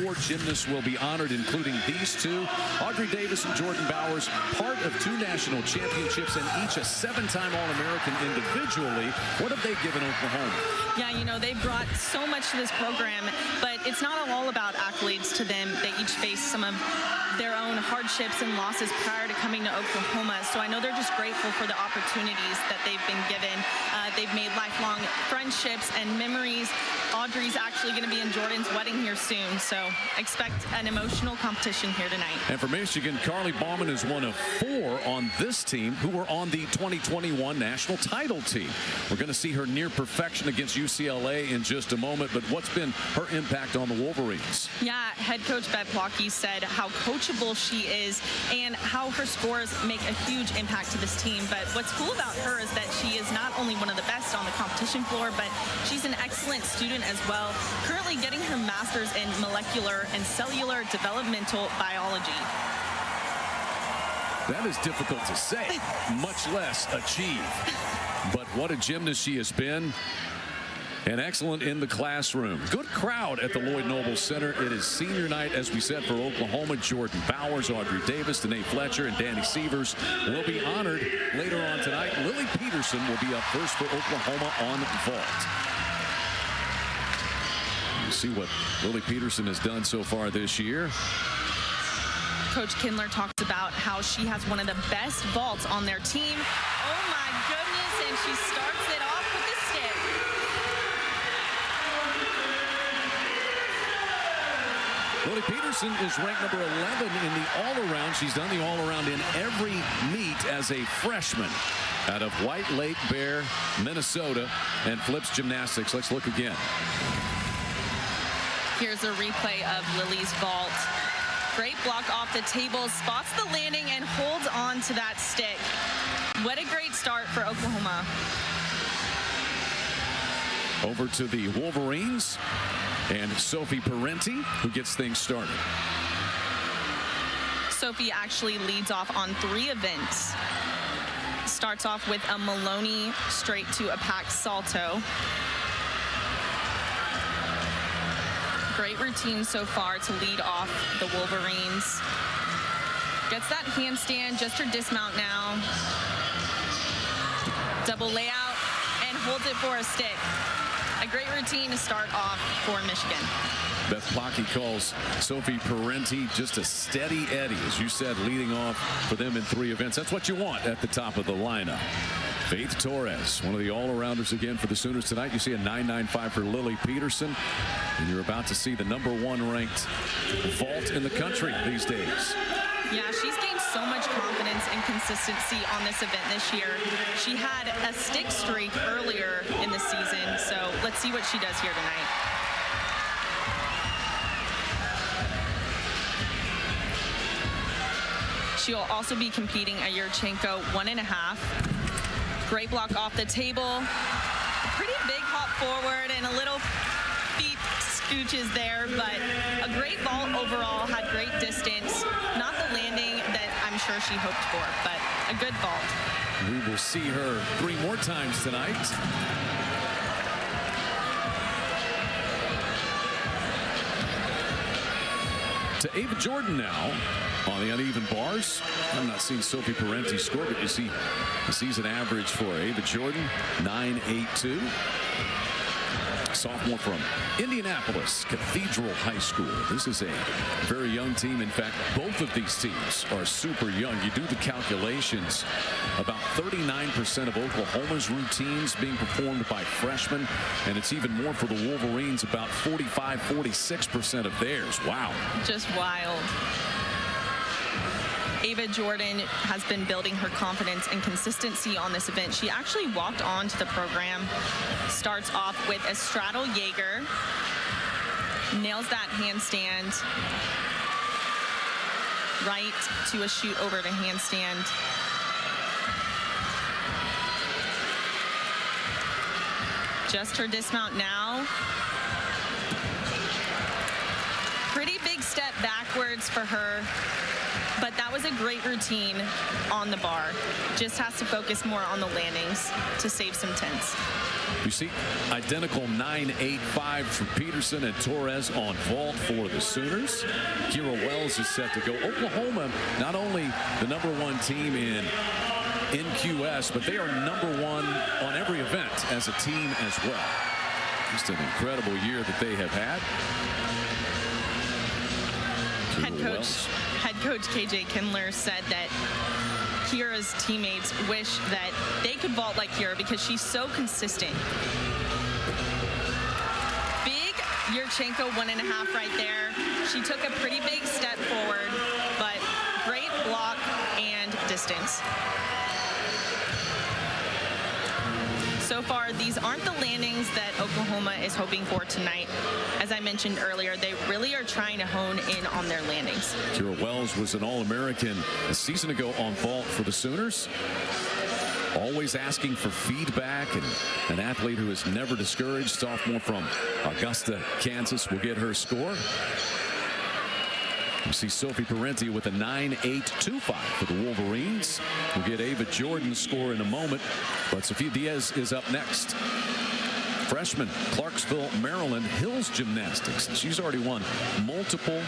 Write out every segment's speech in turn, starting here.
4 gymnasts will be honored, including these two. Audrey Davis and Jordan Bowers, part of 2 national championships and each a 7-time All-American individually. What have they given Oklahoma? Yeah, you know, they brought so much to this program, but it's not all about accolades to them. They each face some of their own hardships and losses prior to coming to Oklahoma. So I know they're just grateful for the opportunities that they've been given. They've made lifelong friendships and memories. Audrey's actually going to be in Jordan's wedding here soon, so expect an emotional competition here tonight. And for Michigan, Carly Bauman is one of 4 on this team who were on the 2021 national title team. We're going to see her near perfection against UCLA in just a moment, but what's been her impact on the Wolverines? Yeah, head coach Bev Plotke said how coachable she is and how her scores make a huge impact to this team. But what's cool about her is that she is not only one of the best on the competition floor, but she's an excellent student as well, currently getting her master's in molecular and cellular developmental biology. That is difficult to say, much less achieve. But what a gymnast she has been. And excellent in the classroom. Good crowd at the Lloyd Noble Center. It is senior night, as we said, for Oklahoma. Jordan Bowers, Audrey Davis, Danae Fletcher, and Danny Sievers will be honored later on tonight. Lily Peterson will be up first for Oklahoma on vault. You see what Lily Peterson has done so far this year. Coach Kindler talks about how she has one of the best vaults on their team. Oh my goodness, and she starts it off with the stick. Lily Peterson is ranked number 11 in the all-around. She's done the all-around in every meet as a freshman out of White Lake Bear, Minnesota, and flips gymnastics. Let's look again. Here's a replay of Lily's vault. Great block off the table, spots the landing, and holds on to that stick. What a great start for Oklahoma. Over to the Wolverines and Sophie Parenti, who gets things started. Sophie actually leads off on 3 events. Starts off with a Maloney straight to a packed salto. Great routine so far to lead off the Wolverines. Gets that handstand, just her dismount now. Double layout and holds it for a stick. A great routine to start off for Michigan. Beth Plotke calls Sophie Parenti just a steady Eddie, as you said, leading off for them in 3 events. That's what you want at the top of the lineup. Faith Torres, one of the all-arounders again for the Sooners tonight. You see a 9.95 for Lily Peterson, and you're about to see the #1 ranked vault in the country these days. Yeah, she's gained so much confidence and consistency on this event this year. She had a stick streak earlier in the season, so let's see what she does here tonight. She'll also be competing a Yurchenko 1.5. Great block off the table. Pretty big hop forward and a little feet scooches there, but a great vault overall, had great distance. Not the landing that I'm sure she hoped for, but a good vault. We will see her 3 more times tonight. To Ava Jordan now on the uneven bars. I'm not seeing Sophie Parenti score, but you see the season average for Ava Jordan, 9.82. Sophomore from Indianapolis Cathedral High School. This is a very young team. In fact, both of these teams are super young. You do the calculations, about 39% of Oklahoma's routines being performed by freshmen, and it's even more for the Wolverines, about 45-46% of theirs. Wow. Just wild. Ava Jordan has been building her confidence and consistency on this event. She actually walked on to the program, starts off with a straddle Jaeger, nails that handstand, right to a shoot over to handstand. Just her dismount now. Pretty big step backwards for her, but that was a great routine on the bar. Just has to focus more on the landings to save some tenths. You see identical 9.85 from Peterson and Torres on vault for the Sooners. Kira Wells is set to go. Oklahoma, not only the #1 team in NQS, but they are #1 on every event as a team as well. Just an incredible year that they have had. Head coach KJ Kindler said that Kira's teammates wish that they could vault like Kira because she's so consistent. Big Yurchenko 1.5 right there. She took a pretty big step forward, but great block and distance. So far, these aren't the landings that Oklahoma is hoping for tonight. As I mentioned earlier, they really are trying to hone in on their landings. Kira Wells was an All-American a season ago on vault for the Sooners. Always asking for feedback, and an athlete who is never discouraged. Sophomore from Augusta, Kansas, will get her score. We see Sophie Parenti with a 9.825 for the Wolverines. We'll get Ava Jordan's score in a moment, but Sophia Diaz is up next. Freshman, Clarksville, Maryland, Hills Gymnastics. She's already won multiple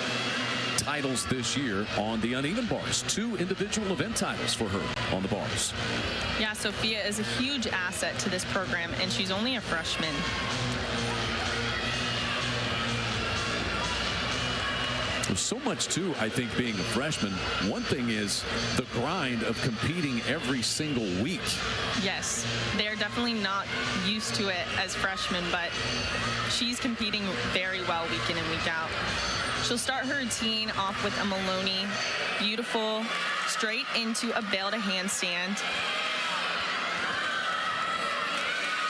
titles this year on the uneven bars. 2 individual event titles for her on the bars. Yeah, Sophia is a huge asset to this program, and she's only a freshman. There's so much too, I think, being a freshman. One thing is the grind of competing every single week. Yes, they're definitely not used to it as freshmen, but she's competing very well week in and week out. She'll start her routine off with a Maloney. Beautiful, straight into a bail to handstand.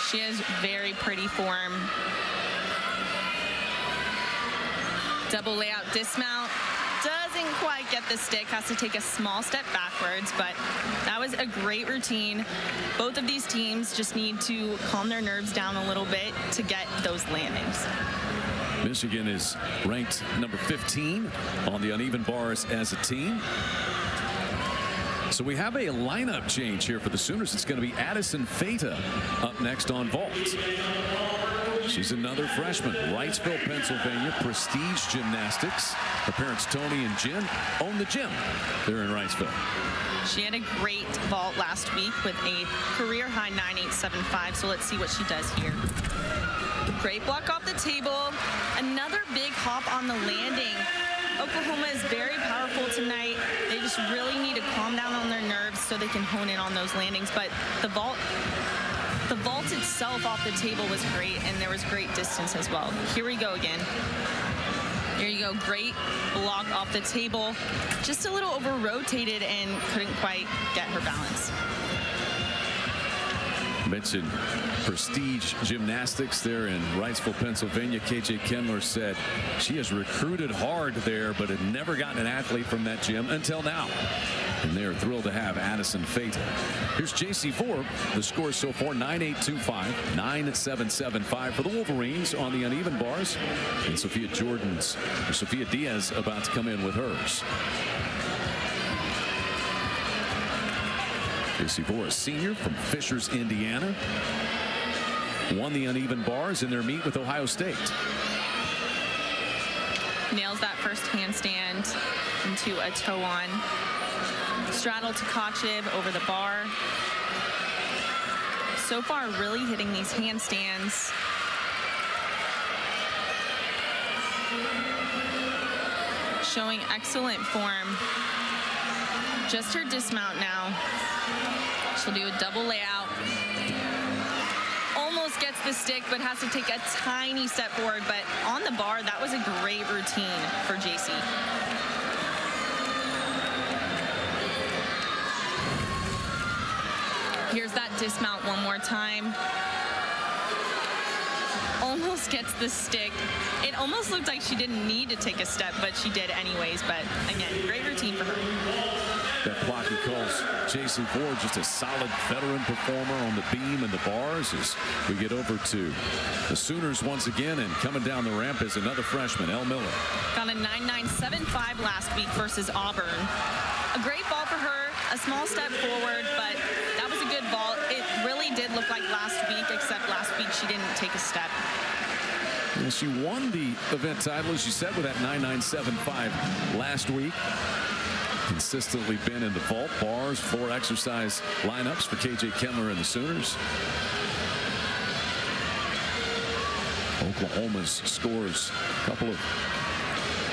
She has very pretty form. Double layout dismount. Doesn't quite get the stick. Has to take a small step backwards, but that was a great routine. Both of these teams just need to calm their nerves down a little bit to get those landings. Michigan is ranked number 15 on the uneven bars as a team. So we have a lineup change here for the Sooners. It's going to be Addison Feta up next on vault. She's another freshman, Wrightsville, Pennsylvania, Prestige Gymnastics. Her parents, Tony and Jen, own the gym there in Wrightsville. She had a great vault last week with a career-high 9.875, so let's see what she does here. Great block off the table. Another big hop on the landing. Oklahoma is very powerful tonight. They just really need to calm down on their nerves so they can hone in on those landings, but the vault itself off the table was great, and there was great distance as well. Here we go again. There you go, great block off the table. Just a little over-rotated and couldn't quite get her balance. Mentioned Prestige Gymnastics there in Wrightsville, Pennsylvania. KJ Kindler said she has recruited hard there, but had never gotten an athlete from that gym until now. And they're thrilled to have Addison Feta. Here's JC4. The score so far, 9.825, 9.775 for the Wolverines on the uneven bars. And Sophia Diaz about to come in with hers. JC4, a senior from Fishers, Indiana. Won the uneven bars in their meet with Ohio State. Nails that first handstand into a toe-on. Straddle to Kachev over the bar. So far, really hitting these handstands. Showing excellent form. Just her dismount now. She'll do a double layout. Almost gets the stick, but has to take a tiny step forward. But on the bar, that was a great routine for JC. Here's that dismount one more time. Almost gets the stick. It almost looked like she didn't need to take a step, but she did anyways. But again, great routine for her. That block he calls Jason Ford, just a solid veteran performer on the beam and the bars. As we get over to the Sooners once again, and coming down the ramp is another freshman, Elle Miller. Got a 9.975 last week versus Auburn. A great ball for her, a small step forward, but that was a good ball. It really did look like last week, except last week she didn't take a step. And she won the event title, as you said, with that 9.975 last week. Consistently been in the vault, bars, floor exercise lineups for KJ Kendler and the Sooners. Oklahoma's scores a couple of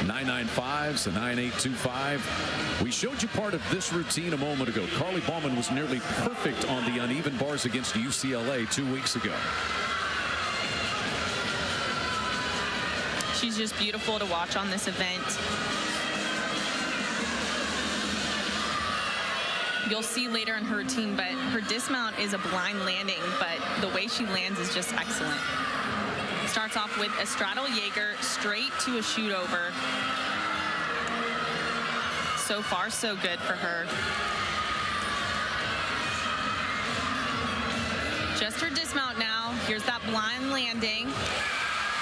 9.95s, a 9.825. We showed you part of this routine a moment ago. Carly Bauman was nearly perfect on the uneven bars against UCLA 2 weeks ago. She's just beautiful to watch on this event. You'll see later in her routine, but her dismount is a blind landing, but the way she lands is just excellent. Starts off with a straddle Jaeger straight to a shoot over. So far, so good for her. Just her dismount now. Here's that blind landing.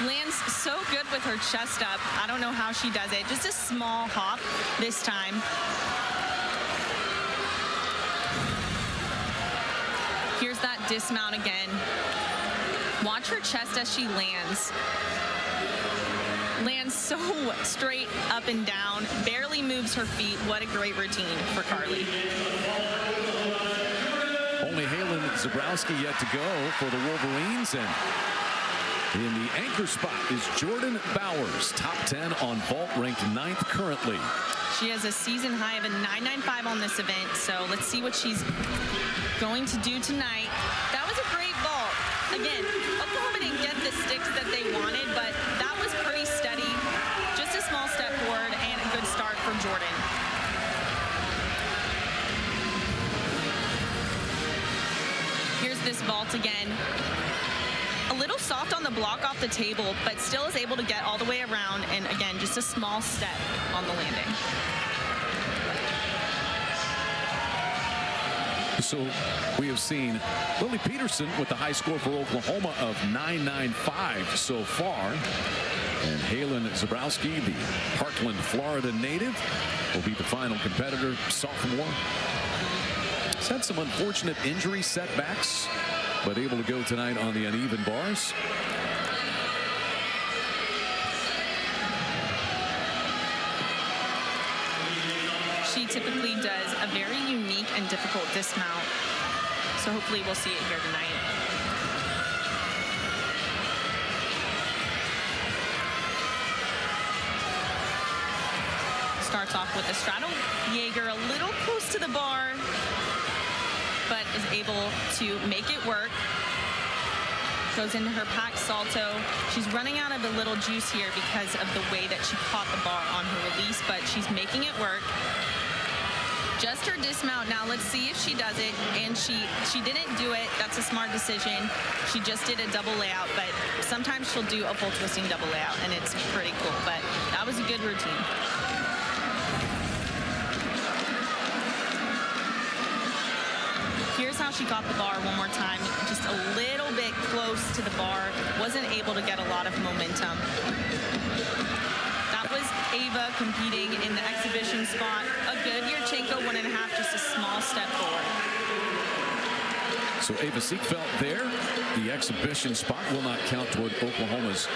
Lands so good with her chest up. I don't know how she does it. Just a small hop this time. Here's that dismount again. Watch her chest as she lands. Lands so straight up and down, barely moves her feet. What a great routine for Carly. Only Halen Zabrowski yet to go for the Wolverines, and in the anchor spot is Jordan Bowers, top 10 on vault, ranked 9th currently. She has a season high of a 9.95 on this event, so let's see what she's going to do tonight. That was a great vault. Again, Oklahoma didn't get the sticks that they wanted, but that was pretty steady. Just a small step forward and a good start for Jordan. Here's this vault again. A little soft on the block off the table, but still is able to get all the way around, and again, just a small step on the landing. So we have seen Lily Peterson with the high score for Oklahoma of 9.95 so far. And Halen Zabrowski, the Parkland, Florida native, will be the final competitor, sophomore. He's had some unfortunate injury setbacks, but able to go tonight on the uneven bars. She typically does a very unique and difficult dismount, so hopefully we'll see it here tonight. Starts off with a straddle Jaeger, a little close to the bar, but is able to make it work. Goes into her packed salto. She's running out of a little juice here because of the way that she caught the bar on her release, but she's making it work. Just her dismount now. Let's see if she does it. And she didn't do it. That's a smart decision. She just did a double layout, but sometimes she'll do a full twisting double layout, and it's pretty cool. But that was a good routine. Here's how she got the bar one more time. Just a little bit close to the bar. Wasn't able to get a lot of momentum. That was Ava competing in the exhibition spot. A good Yurchenko 1.5, just a small step forward. So Ava Siegfeld there. The exhibition spot will not count toward Oklahoma's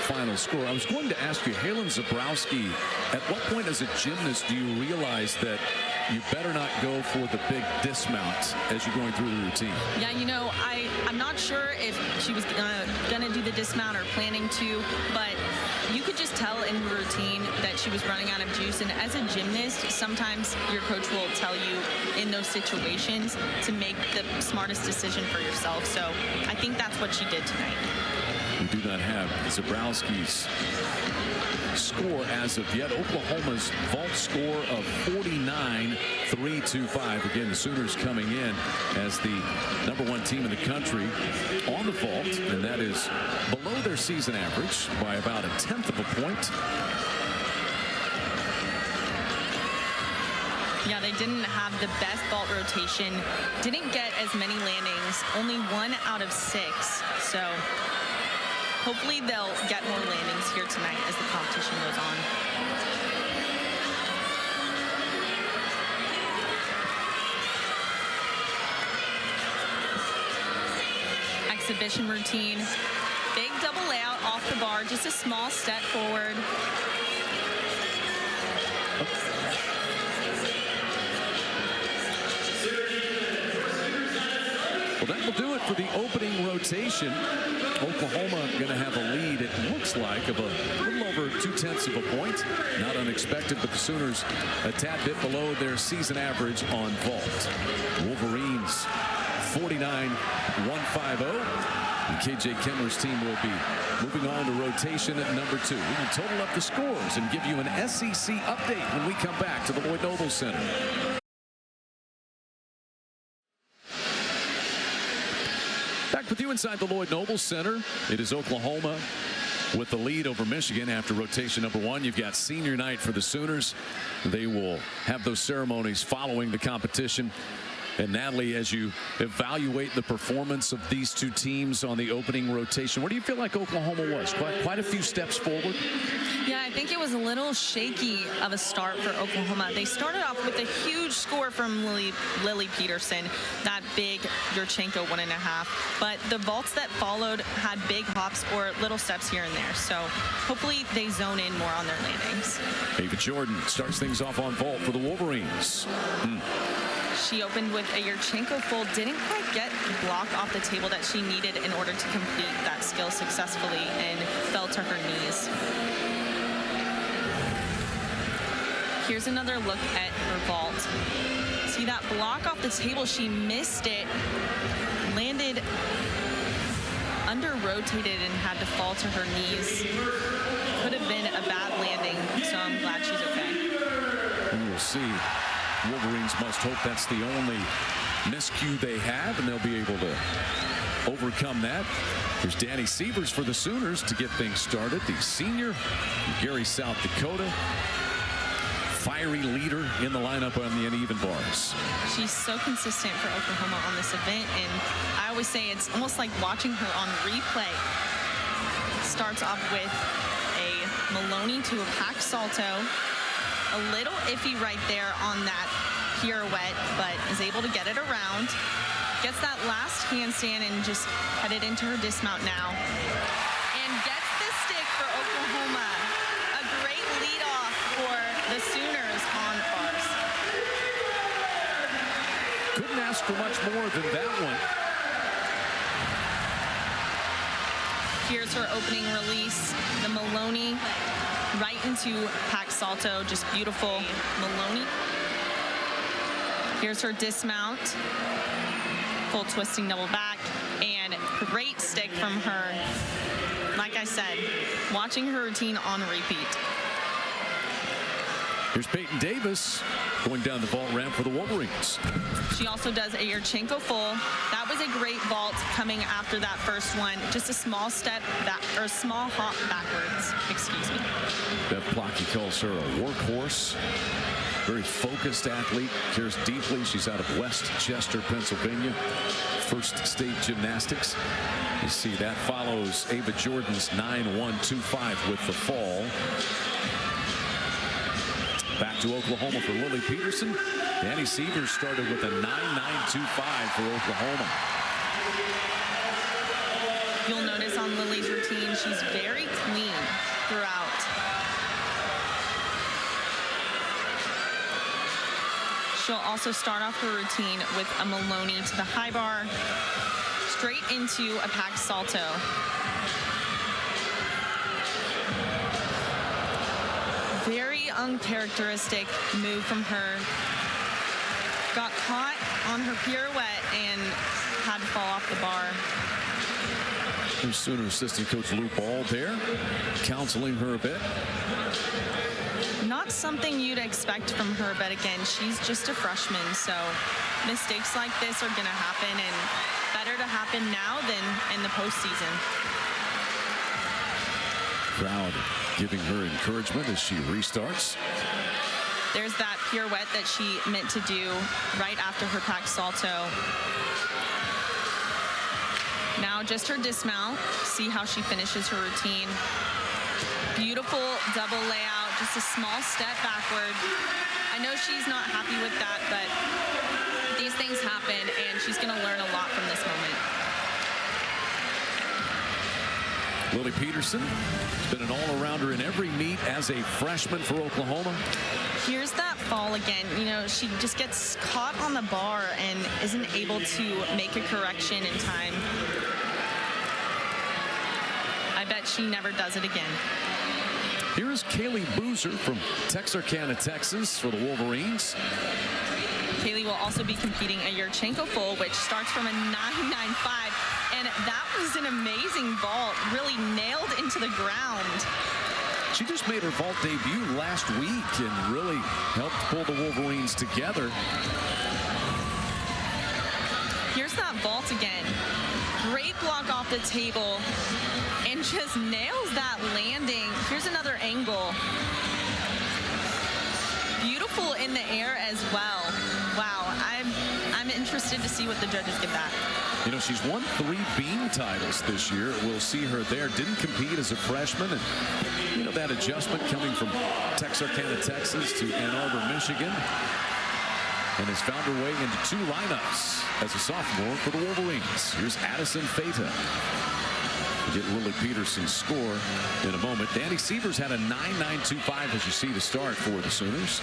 final score. I was going to ask you, Halen Zabrowski, at what point as a gymnast do you realize that you better not go for the big dismount as you're going through the routine? Yeah, you know, I'm not sure if she was gonna do the dismount or planning to, but you could just tell in her routine that she was running out of juice. And as a gymnast, sometimes your coach will tell you in those situations to make the smartest decision for yourself. So I think that's what she did tonight. We do not have Zabrowski's score as of yet. Oklahoma's vault score of 49.325. Again, the Sooners coming in as the #1 team in the country on the vault, and that is below their season average by about 1/10 of a point. Yeah, they didn't have the best vault rotation. Didn't get as many landings, only 1 out of 6. So hopefully they'll get more landings here tonight as the competition goes on. Exhibition routine. Big double layout off the bar, just a small step forward. Well, that will do it for the opening rotation. Oklahoma going to have a lead, it looks like, of a little over 0.2 of a point. Not unexpected, but the Sooners a tad bit below their season average on vault. Wolverines 49-150. And KJ Kemmler's team will be moving on to rotation at number 2. We will total up the scores and give you an SEC update when we come back to the Lloyd Noble Center. Back with you inside the Lloyd Noble Center. It is Oklahoma with the lead over Michigan after rotation number 1. You've got senior night for the Sooners. They will have those ceremonies following the competition. And Natalie, as you evaluate the performance of these two teams on the opening rotation, where do you feel like Oklahoma was? Quite a few steps forward? Yeah, I think it was a little shaky of a start for Oklahoma. They started off with a huge score from Lily Peterson, that big Yurchenko 1.5. But the vaults that followed had big hops or little steps here and there. So hopefully they zone in more on their landings. Ava Jordan starts things off on vault for the Wolverines. She opened with a Yurchenko full, didn't quite get the block off the table that she needed in order to complete that skill successfully, and fell to her knees. Here's another look at her vault. See that block off the table? She missed it, landed under-rotated and had to fall to her knees. Could have been a bad landing, so I'm glad she's okay. And we'll see. Wolverines must hope that's the only miscue they have, and they'll be able to overcome that. Here's Danny Sievers for the Sooners to get things started. The senior from Gary, South Dakota. Fiery leader in the lineup on the uneven bars. She's so consistent for Oklahoma on this event, and I always say it's almost like watching her on replay. Starts off with a Maloney to a pack salto. A little iffy right there on that pirouette, but is able to get it around. Gets that last handstand and just headed into her dismount now. And gets the stick for Oklahoma. A great leadoff for the Sooners on bars. Couldn't ask for much more than that one. Here's her opening release, the Maloney. Right into pack salto, just beautiful. Maloney. Here's her dismount. Full twisting double back, and great stick from her. Like I said, watching her routine on repeat. Here's Peyton Davis going down the vault ramp for the Wolverines. She also does a Yurchenko full. That was a great vault coming after that first one. Just a small step back, or a small hop backwards, excuse me. Bev Plotky calls her a workhorse. Very focused athlete, cares deeply. She's out of West Chester, Pennsylvania. First state gymnastics. You see that follows Ava Jordan's 9.125 with the fall. Back to Oklahoma for Lily Peterson. Danny Sievers started with a 9.925 for Oklahoma. You'll notice on Lily's routine, she's very clean throughout. She'll also start off her routine with a Maloney to the high bar, straight into a pack salto. Very uncharacteristic move from her. Got caught on her pirouette and had to fall off the bar. There's Sooner assistant coach Lou Ball there, counseling her a bit. Not something you'd expect from her, but again, she's just a freshman, so mistakes like this are going to happen, and better to happen now than in the postseason. Crowd giving her encouragement as she restarts. There's that pirouette that she meant to do right after her packed salto. Now just her dismount. See how she finishes her routine. Beautiful double layout, just a small step backward. I know she's not happy with that, but these things happen, and she's going to learn a lot from this moment. Lily Peterson has been an all-arounder in every meet as a freshman for Oklahoma. Here's that fall again. You know, she just gets caught on the bar and isn't able to make a correction in time. I bet she never does it again. Here is Kaylee Boozer from Texarkana, Texas for the Wolverines. Kaylee will also be competing a Yurchenko full, which starts from a 9.95. And that was an amazing vault, really nailed into the ground. She just made her vault debut last week and really helped pull the Wolverines together. Here's that vault again. Great block off the table and just nails that landing. Here's another angle. Beautiful in the air as well. Wow, I'm interested to see what the judges give that. You know, she's won 3 beam titles this year. We'll see her there. Didn't compete as a freshman. And, you know, that adjustment coming from Texarkana, Texas to Ann Arbor, Michigan. And has found her way into 2 lineups as a sophomore for the Wolverines. Here's Addison Feta. We'll get Lily Peterson's score in a moment. Danny Sievers had a 9.925, as you see, to start for the Sooners.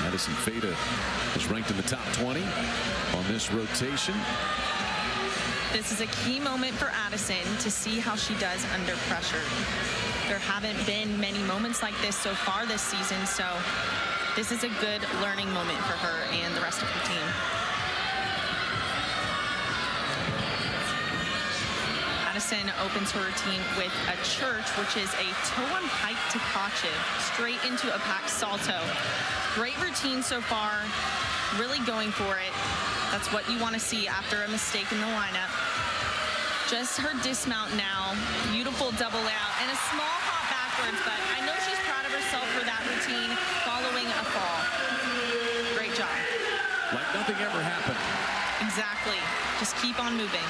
Addison Feta is ranked in the top 20 on this rotation. This is a key moment for Addison to see how she does under pressure. There haven't been many moments like this so far this season, so this is a good learning moment for her and the rest of her team. Addison opens her routine with a church, which is a toe and pike to Kachev, straight into a packed salto. Great routine so far, really going for it. That's what you want to see after a mistake in the lineup. Just her dismount now, beautiful double layout, and a small hop backwards, but I know she's proud of herself for that routine following a fall. Great job. Like nothing ever happened. Exactly. Just keep on moving.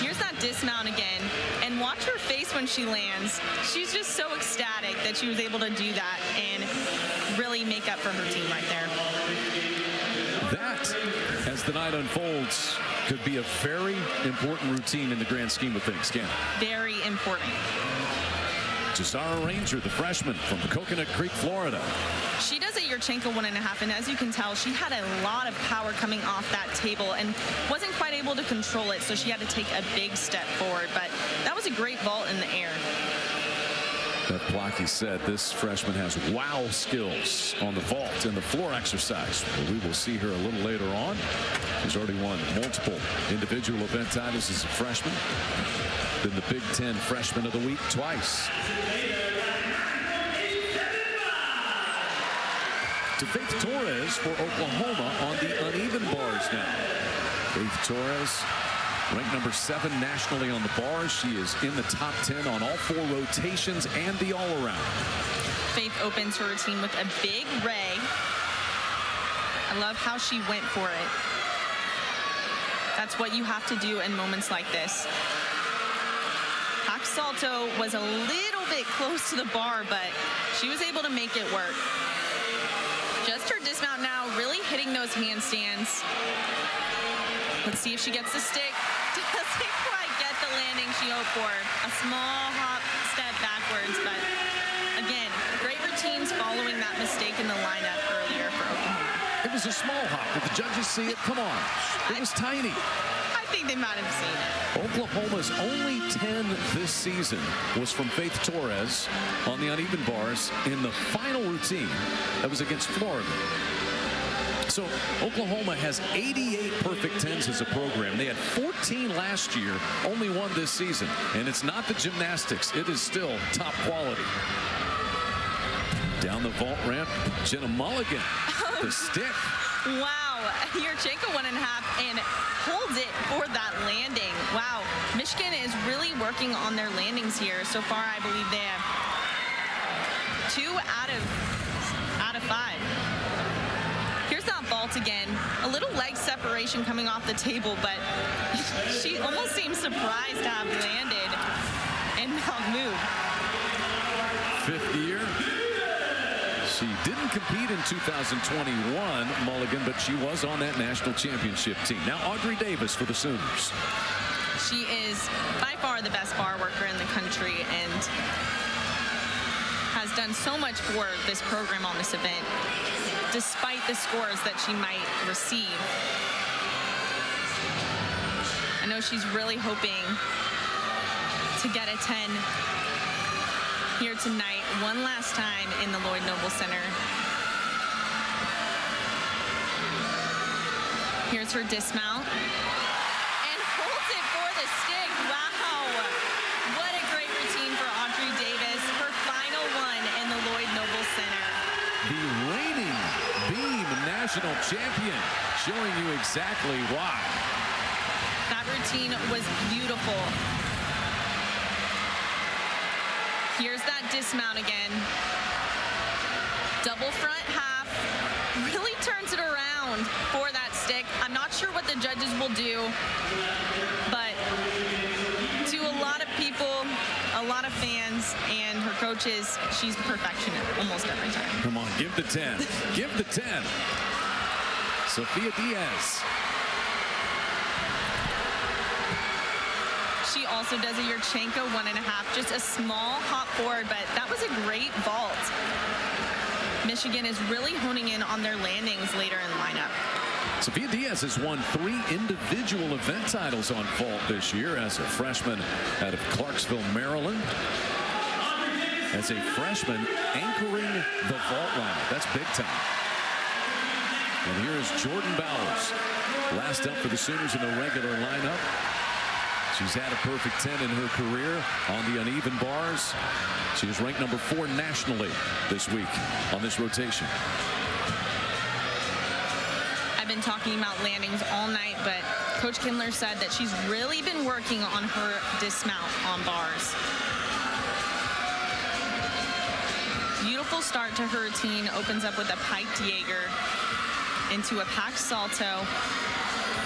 Here's that dismount again, and watch her face when she lands. She's just so ecstatic that she was able to do that and really make up for her team right there. That, as the night unfolds, could be a very important routine in the grand scheme of things, Ken. Very important. Jazara Ranger, the freshman from Coconut Creek, Florida. She does a Yurchenko 1.5, and as you can tell, she had a lot of power coming off that table and wasn't quite able to control it, so she had to take a big step forward, but that was a great vault in the air. Beth Blocky said this freshman has wow skills on the vault and the floor exercise. We will see her a little later on. She's already won multiple individual event titles as a freshman. Been the Big Ten Freshman of the Week twice. To Faith Torres for Oklahoma on the uneven bars now. Faith Torres, ranked number 7 nationally on the bars. She is in the top 10 on all 4 rotations and the all-around. Faith opens her routine with a big ray. I love how she went for it. That's what you have to do in moments like this. Pack salto was a little bit close to the bar, but she was able to make it work. Just her dismount now, really hitting those handstands. Let's see if she gets the stick. Doesn't quite get the landing she hoped for. A small hop step backwards, but again, great routines following that mistake in the lineup earlier for Oklahoma. It was a small hop. Did the judges see it? Come on. It was tiny. I think they might have seen it. Oklahoma's only 10 this season was from Faith Torres on the uneven bars in the final routine that was against Florida. So Oklahoma has 88 perfect 10s as a program. They had 14 last year, only 1 this season. And it's not the gymnastics. It is still top quality. Down the vault ramp, Jenna Mulligan, the stick. Wow, Yurchenko 1.5 and holds it for that landing. Wow, Michigan is really working on their landings here. So far, I believe they have 2 out of 5. Here's that vault again. A little leg separation coming off the table, but she almost seems surprised to have landed and not moved. 5th year. She didn't compete in 2021, Mulligan, but she was on that national championship team. Now Audrey Davis for the Sooners. She is by far the best bar worker in the country and has done so much for this program on this event, despite the scores that she might receive. I know she's really hoping to get a 10 here tonight, one last time in the Lloyd Noble Center. Here's her dismount. And holds it for the stick. Wow. What a great routine for Audrey Davis. Her final one in the Lloyd Noble Center. The reigning beam national champion, showing you exactly why. That routine was beautiful. Here's that dismount again. Double front half. Really turns it around for that stick. I'm not sure what the judges will do, but to a lot of people, a lot of fans, and her coaches, she's perfection almost every time. Come on, give the 10. Give the 10. Sophia Diaz. She also does a Yurchenko 1.5, just a small hop forward, but that was a great vault. Michigan is really honing in on their landings later in the lineup. Sophia Diaz has won 3 individual event titles on vault this year as a freshman out of Clarksville, Maryland. As a freshman anchoring the vault lineup. That's big time. And here is Jordan Bowers, last up for the Sooners in the regular lineup. She's had a perfect 10 in her career on the uneven bars. She is ranked number 4 nationally this week on this rotation. I've been talking about landings all night, but Coach Kindler said that she's really been working on her dismount on bars. Beautiful start to her routine. Opens up with a piked Jaeger into a packed salto.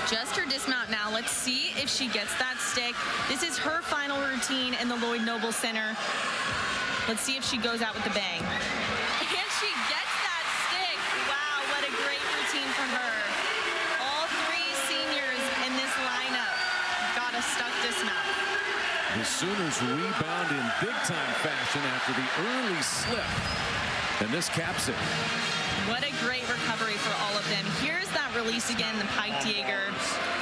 Just her dismount now. Let's see if she gets that stick. This is her final routine in the Lloyd Noble Center. Let's see if she goes out with a bang. And she gets that stick. Wow, what a great routine from her. All 3 seniors in this lineup got a stuck dismount. The Sooners rebound in big-time fashion after the early slip. And this caps it. What a great recovery for all of them. Here's that release again, the piked Jaeger.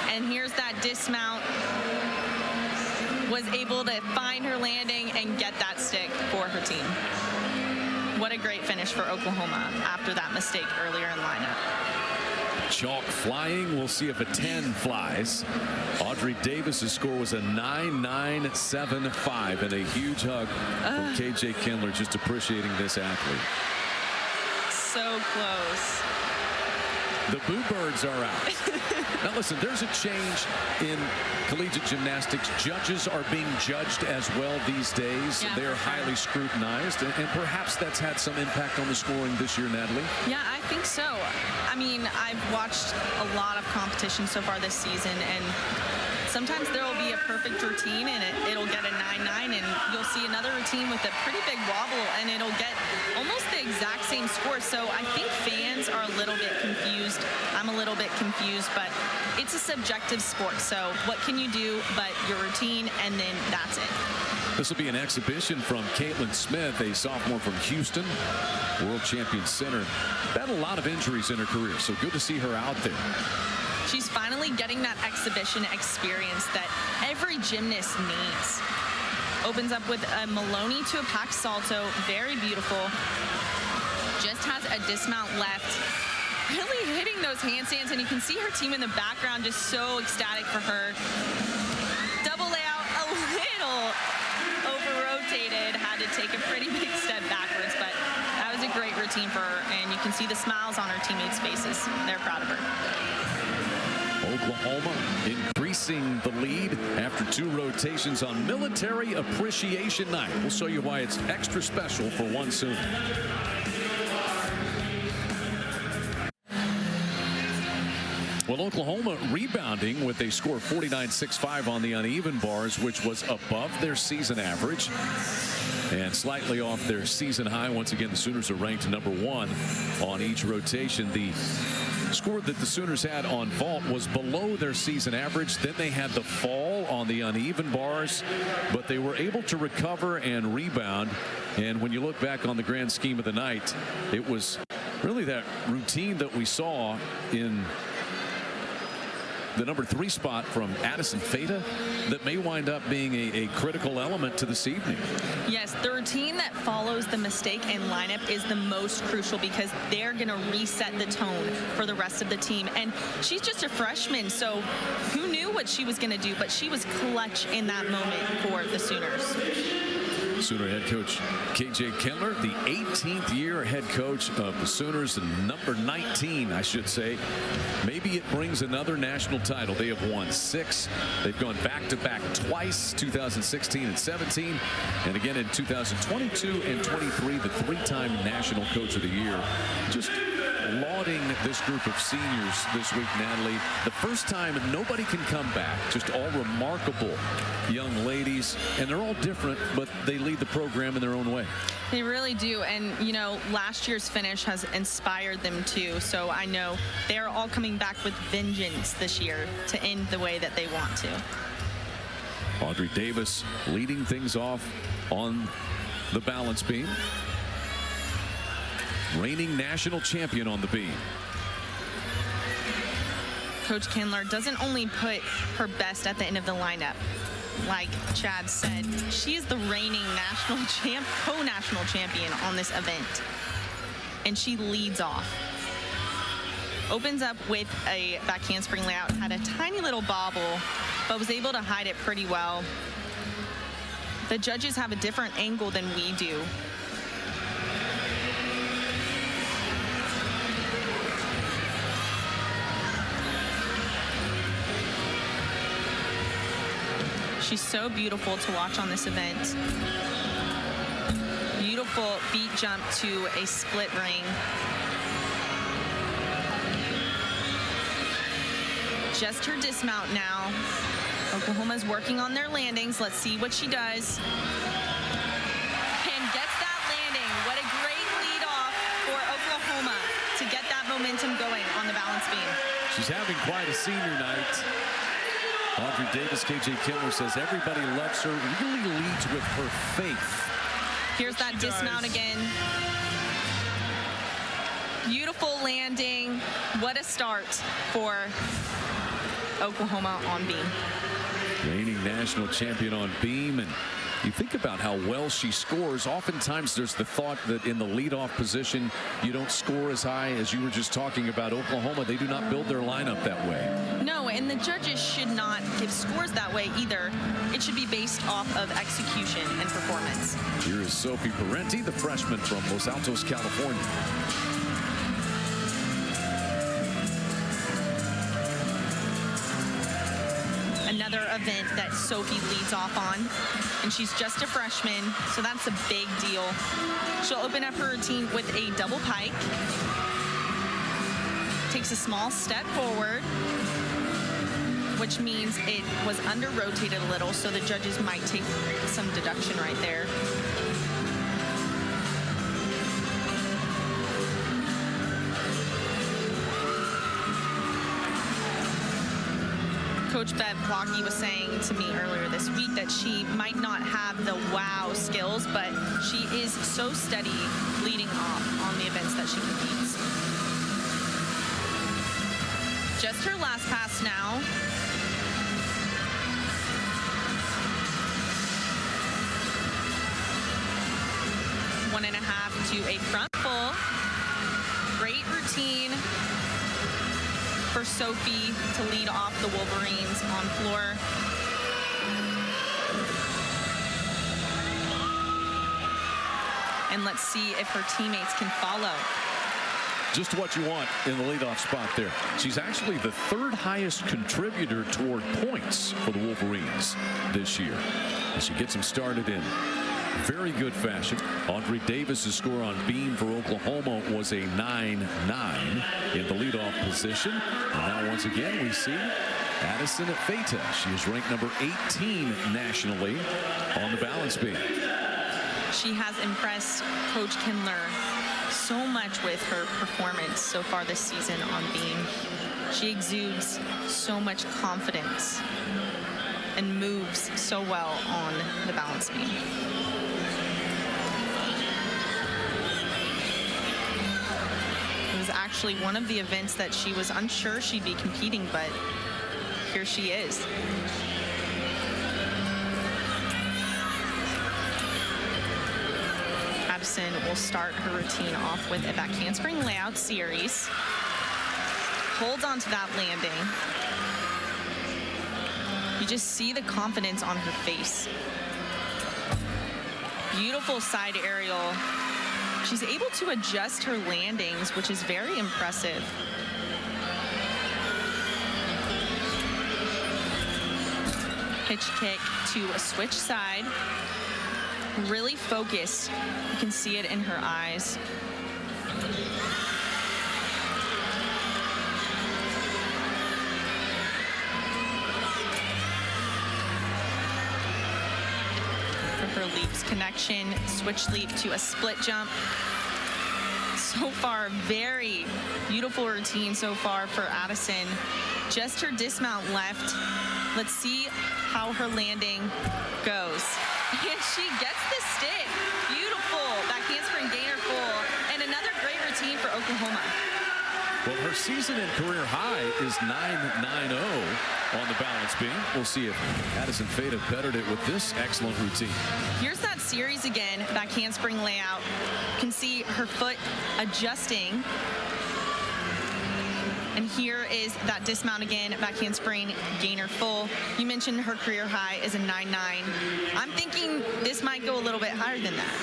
And here's that dismount. Was able to find her landing and get that stick for her team. What a great finish for Oklahoma after that mistake earlier in the lineup. Chalk flying. We'll see if a 10 flies. Audrey Davis's score was a 9.975, and a huge hug from KJ Kindler, just appreciating this athlete. So close. The Boo Birds are out. Now listen, there's a change in collegiate gymnastics. Judges are being judged as well these days. Yeah, They're highly scrutinized, and perhaps that's had some impact on the scoring this year, Natalie. Yeah, I think so. I mean, I've watched a lot of competition so far this season, and sometimes there will be a perfect routine and it'll get a 9-9, and you'll see another routine with a pretty big wobble and it'll get almost the exact same score. So I think fans are a little bit confused. I'm a little bit confused, but it's a subjective sport. So what can you do but your routine, and then that's it. This will be an exhibition from Caitlin Smith, a sophomore from Houston, world champion center. Had a lot of injuries in her career, so good to see her out there. She's finally getting that exhibition experience that every gymnast needs. Opens up with a Maloney to a packed salto. Very beautiful. Just has a dismount left. Really hitting those handstands, and you can see her team in the background just so ecstatic for her. Double layout, a little over-rotated. Had to take a pretty big step backwards, but that was a great routine for her, and you can see the smiles on her teammates' faces. They're proud of her. Oklahoma increasing the lead after 2 rotations on Military Appreciation Night. We'll show you why it's extra special for one Sooner. Well, Oklahoma rebounding with a score of 49-65 on the uneven bars, which was above their season average and slightly off their season high. Once again, the Sooners are ranked #1 on each rotation. The score that the Sooners had on vault was below their season average. Then they had the fall on the uneven bars, but they were able to recover and rebound. And when you look back on the grand scheme of the night, it was really that routine that we saw in the #3 spot from Addison Feta that may wind up being a critical element to this evening. Yes, the routine that follows the mistake and lineup is the most crucial because they're going to reset the tone for the rest of the team. And she's just a freshman, so who knew what she was going to do, but she was clutch in that moment for the Sooners. Sooner head coach KJ Kindler, the 18th year head coach of the Sooners, and number 19, I should say. Maybe it brings another national title. They have won 6. They've gone back-to-back twice, 2016 and 17, and again in 2022 and 23, the 3-time national coach of the year. Just lauding this group of seniors this week, Natalie. The first time nobody can come back. Just all remarkable young ladies, and they're all different, but they lead the program in their own way. They really do, and you know, last year's finish has inspired them too, so I know they're all coming back with vengeance this year to end the way that they want to. Audrey Davis leading things off on the balance beam. Reigning national champion on the beam. Coach Kindler doesn't only put her best at the end of the lineup. Like Chad said, she is the reigning co-national champion on this event. And she leads off. Opens up with a back handspring layout, had a tiny little bobble, but was able to hide it pretty well. The judges have a different angle than we do. She's so beautiful to watch on this event. Beautiful beat jump to a split ring. Just her dismount now. Oklahoma's working on their landings. Let's see what she does. And gets that landing. What a great lead off for Oklahoma to get that momentum going on the balance beam. She's having quite a senior night. Audrey Davis, KJ Kindler says everybody loves her, really leads with her faith. Here's that dismount again. Beautiful landing. What a start for Oklahoma on beam. Reigning national champion on beam, and you think about how well she scores. Oftentimes there's the thought that in the leadoff position you don't score as high as you were just talking about. Oklahoma, they do not build their lineup that way. No, and the judges should not give scores that way either. It should be based off of execution and performance. Here is Sophie Parenti, the freshman from Los Altos, California. Another event that Sophie leads off on, and she's just a freshman, so that's a big deal. She'll open up her routine with a double pike, takes a small step forward, which means it was under rotated a little, so the judges might take some deduction right there. Coach Bev Blocky was saying to me earlier this week that she might not have the wow skills, but she is so steady leading off on the events that she competes. Just her last pass now. One and a half to a front full. Great routine for Sophie to lead off the Wolverines on floor. And let's see if her teammates can follow. just what you want in the leadoff spot there. She's actually the third highest contributor toward points for the Wolverines this year. And she gets them started in very good fashion. Audrey Davis's score on beam for Oklahoma was a 9-9 in the leadoff position. And now once again we see Addison Feta. She is ranked number 18 nationally on the balance beam. She has impressed Coach Kindler so much with her performance so far this season on beam. She exudes so much confidence and moves so well on the balance beam. It was actually one of the events that she was unsure she'd be competing, but here she is. Addison will start her routine off with a back handspring layout series. Holds onto that landing. You just see the confidence on her face. Beautiful side aerial. She's able to adjust her landings, which is very impressive. Pitch kick to a switch side. Really focused. You can see it in her eyes. For her leaps connection, switch leap to a split jump. So far, very beautiful routine so far for Addison. Just her dismount left. Let's see how her landing goes. And she gets the stick. Beautiful back handspring gainer full. And another great routine for Oklahoma. Well, her season and career high is 9.90 on the balance beam. We'll see if Addison Feta bettered it with this excellent routine. Here's that series again, back handspring layout. You can see her foot adjusting. And here is that dismount again, back handspring gainer full. You mentioned her career high is a 9.9. I'm thinking this might go a little bit higher than that.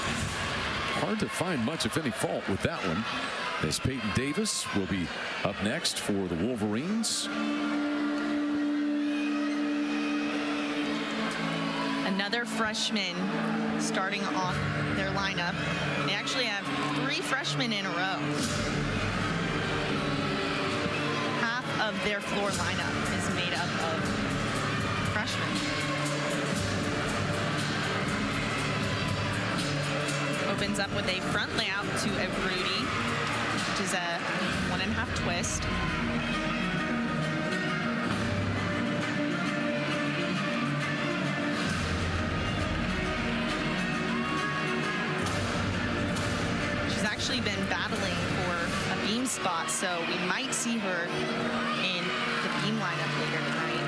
Hard to find much, if any, fault with that one, as Peyton Davis will be up next for the Wolverines. Another freshman starting off their lineup. They actually have 3 freshmen in a row. Half of their floor lineup is made up of freshmen. Opens up with a front layout to a Rudy, which is a 1.5 twist. She's actually been battling for a beam spot, so we might see her in the beam lineup later tonight.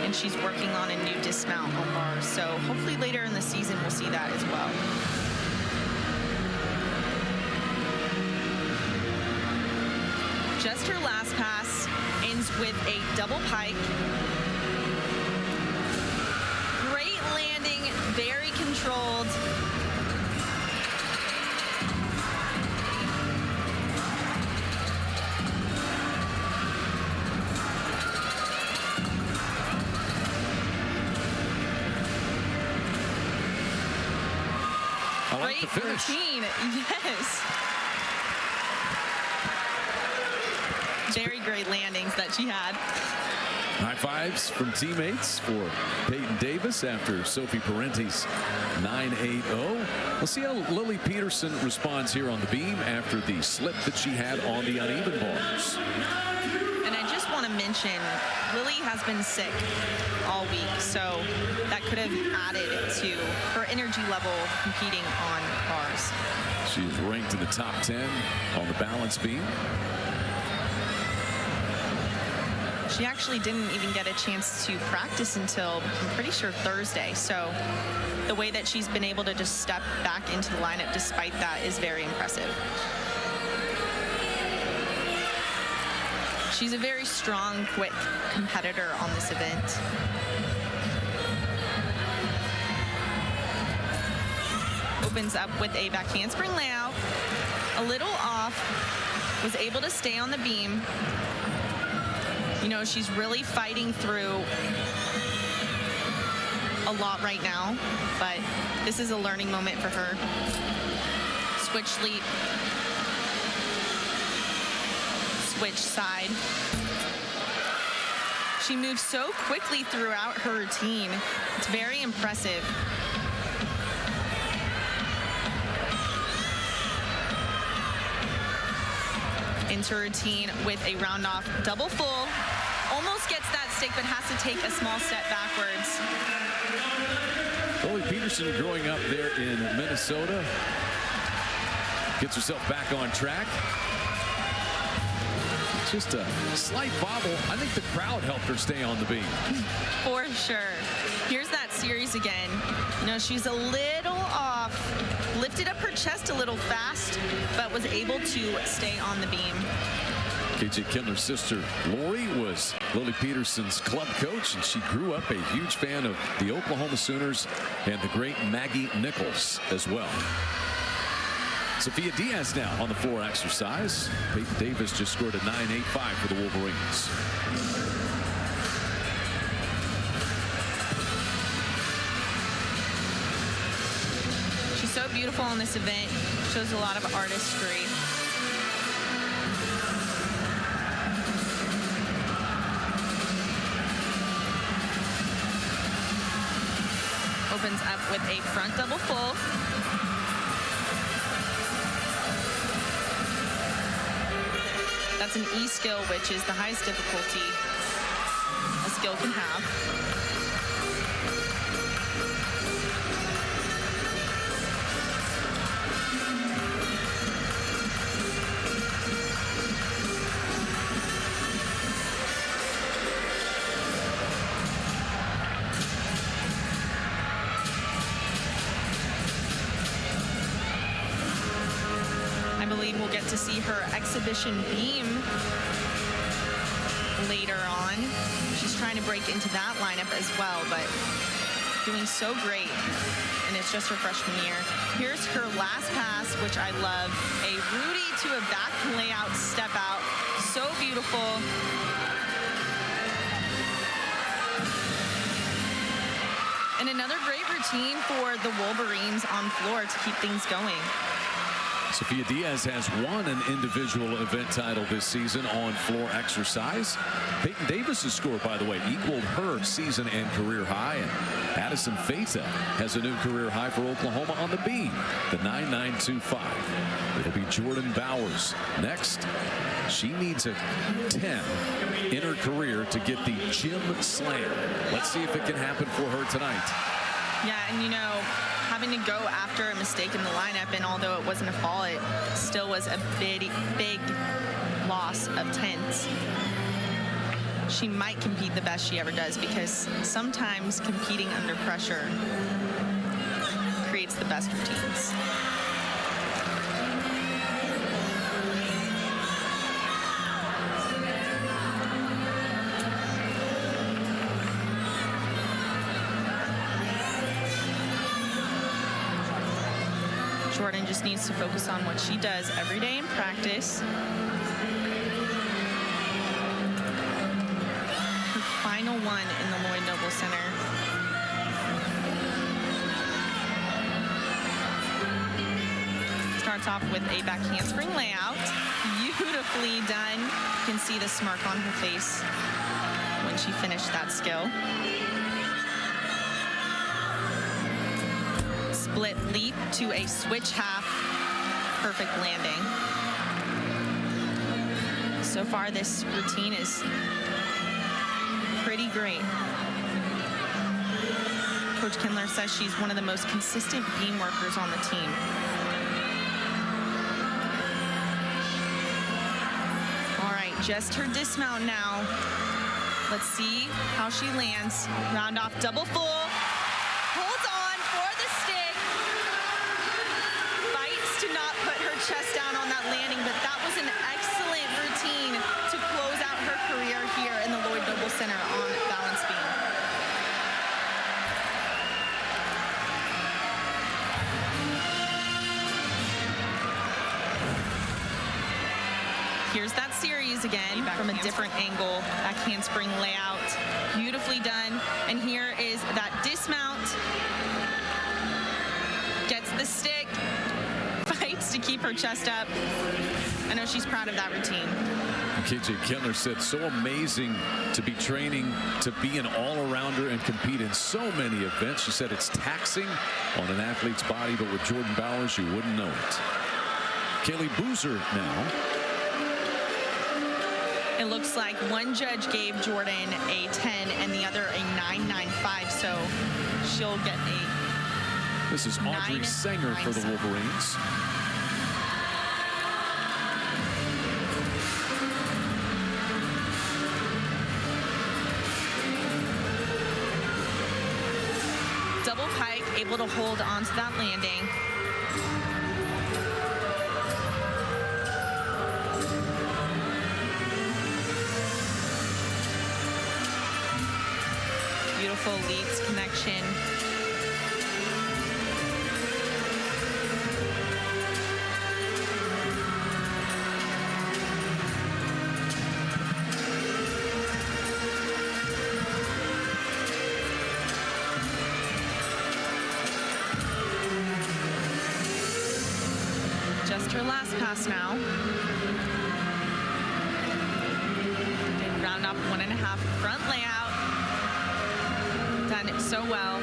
And she's working on a new dismount on bars, so hopefully later in the season we'll see that as well. Just her last pass ends with a double pike. Great landing, very controlled. I like the finish. Routine, yes. Very great landings that she had. High fives from teammates for Peyton Davis after Sophie Parenti's 9.80. We'll see how Lily Peterson responds here on the beam after the slip that she had on the uneven bars. And I just want to mention, Lily has been sick all week, so that could have added to her energy level competing on bars. She is ranked in the top 10 on the balance beam. She actually didn't even get a chance to practice until, I'm pretty sure, Thursday. So the way that she's been able to just step back into the lineup despite that is very impressive. She's a very strong, quick competitor on this event. opens up with a back handspring layout. A little off, was able to stay on the beam. You know, she's really fighting through a lot right now, but this is a learning moment for her. Switch leap. Switch side. She moves so quickly throughout her routine. It's very impressive. Into routine with a round off double full. Almost gets that stick, but has to take a small step backwards. Lily Peterson growing up there in Minnesota. Gets herself back on track. Just a slight bobble. I think the crowd helped her stay on the beam. For sure. Here's that series again. You know, she's a little off. Lifted up her chest a little fast, but was able to stay on the beam. KJ Kindler's sister Lori was Lily Peterson's club coach, and she grew up a huge fan of the Oklahoma Sooners and the great Maggie Nichols as well. Sophia Diaz now on the floor exercise. Peyton Davis just scored a 9.85 for the Wolverines. She's so beautiful on this event. Shows a lot of artistry. Opens up with a front double full. That's an E skill, which is the highest difficulty a skill can have. I believe we'll get to see her exhibition beam later on. She's trying to break into that lineup as well, but doing so great, and it's just her freshman year. Here's her last pass, which I love. A Rudy to a back layout step out. So beautiful. And another great routine for the Wolverines on floor to keep things going. Sophia Diaz has won an individual event title this season on floor exercise. Peyton Davis's score, by the way, equaled her season and career high. And Addison Feta has a new career high for Oklahoma on the beam, the 9.925. It'll be Jordan Bowers next. She needs a 10 in her career to get the gym slam. Let's see if it can happen for her tonight. Yeah, and you know, having to go after a mistake in the lineup, and although it wasn't a fall, it still was a big loss of tenths. She might compete the best she ever does, because sometimes competing under pressure creates the best routines. Jordan just needs to focus on what she does every day in practice. Her final one in the Lloyd Noble Center. Starts off with a back handspring layout. Beautifully done. You can see the smirk on her face when she finished that skill. Split leap to a switch half, perfect landing. So far, this routine is pretty great. Coach Kindler says she's one of the most consistent beam workers on the team. All right, just her dismount now. Let's see how she lands. Round off double full. Holds on for the stick. Fights to not put her chest down on that landing, but that was an excellent routine to close out her career here in the Lloyd Noble Center on balance beam. Here's that series again from a different angle. Back handspring layout, beautifully done. And here is that dismount. Gets the stick, fights to keep her chest up. I know she's proud of that routine. KJ Kindler said so amazing to be training to be an all-arounder and compete in so many events. She said it's taxing on an athlete's body, but with Jordan Bowers, you wouldn't know it. Kaylee Boozer now. It looks like one judge gave Jordan a 10 and the other a 9.95, so she'll get a This is Audrey Sanger for the Wolverines. double pike, able to hold onto that landing. Beautiful leads connection. Just her last pass now. And round up 1.5 front layout. Done it so well.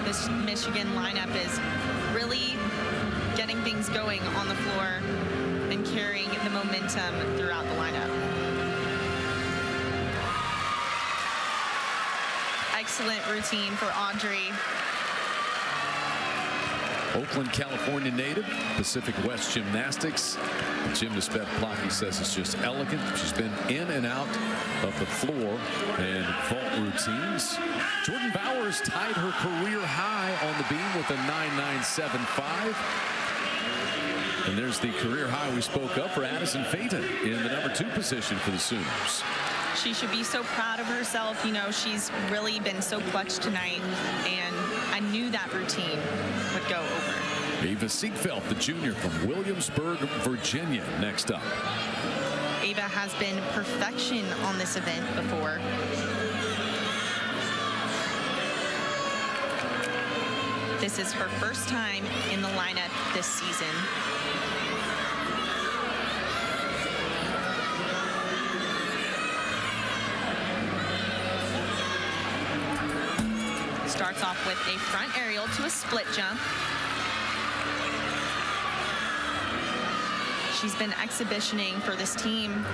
This Michigan lineup is really getting things going on the floor and carrying the momentum throughout the lineup. Excellent routine for Audrey. Oakland, California native, Pacific West Gymnastics. Gymnast Beth Plocky says it's just elegant. She's been in and out of the floor and vault routines. Jordan Bowers tied her career high on the beam with a 9.975. And there's the career high we spoke of for Addison Fayton in the number 2 position for the Sooners. She should be so proud of herself. You know, she's really been so clutch tonight, and I knew that routine would go over. Ava Siegfeld, the junior from Williamsburg, Virginia, next up. Ava has been perfection on this event before. This is her first time in the lineup this season. Starts off with a front aerial to a split jump. She's been exhibitioning for this team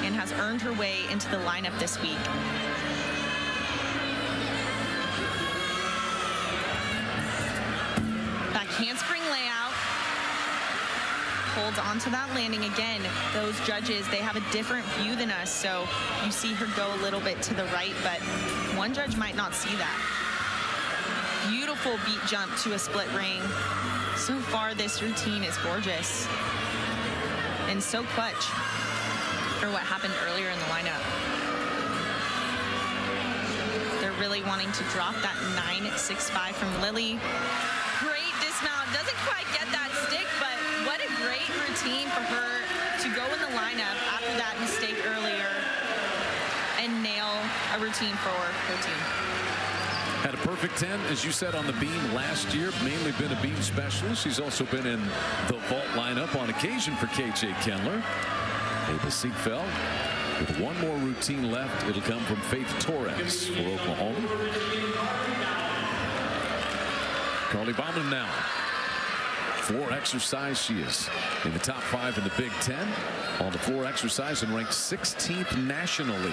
and has earned her way into the lineup this week. Back handspring layout. Holds onto that landing again. Those judges, they have a different view than us, so you see her go a little bit to the right, but one judge might not see that. Beautiful beat jump to a split ring. So far, this routine is gorgeous and so clutch for what happened earlier in the lineup. They're really wanting to drop that 9.65 from Lily. Great dismount. Doesn't quite get that stick, but what a great routine for her to go in the lineup after that mistake earlier and nail a routine for her team. Had a perfect 10, as you said, on the beam last year. Mainly been a beam specialist. She's also been in the vault lineup on occasion for KJ Kindler. Ava Siegfeld with one more routine left. It'll come from Faith Torres for Oklahoma. Carly Baumann now. Floor exercise. She is in the top 5 in the Big Ten on the floor exercise and ranked 16th nationally.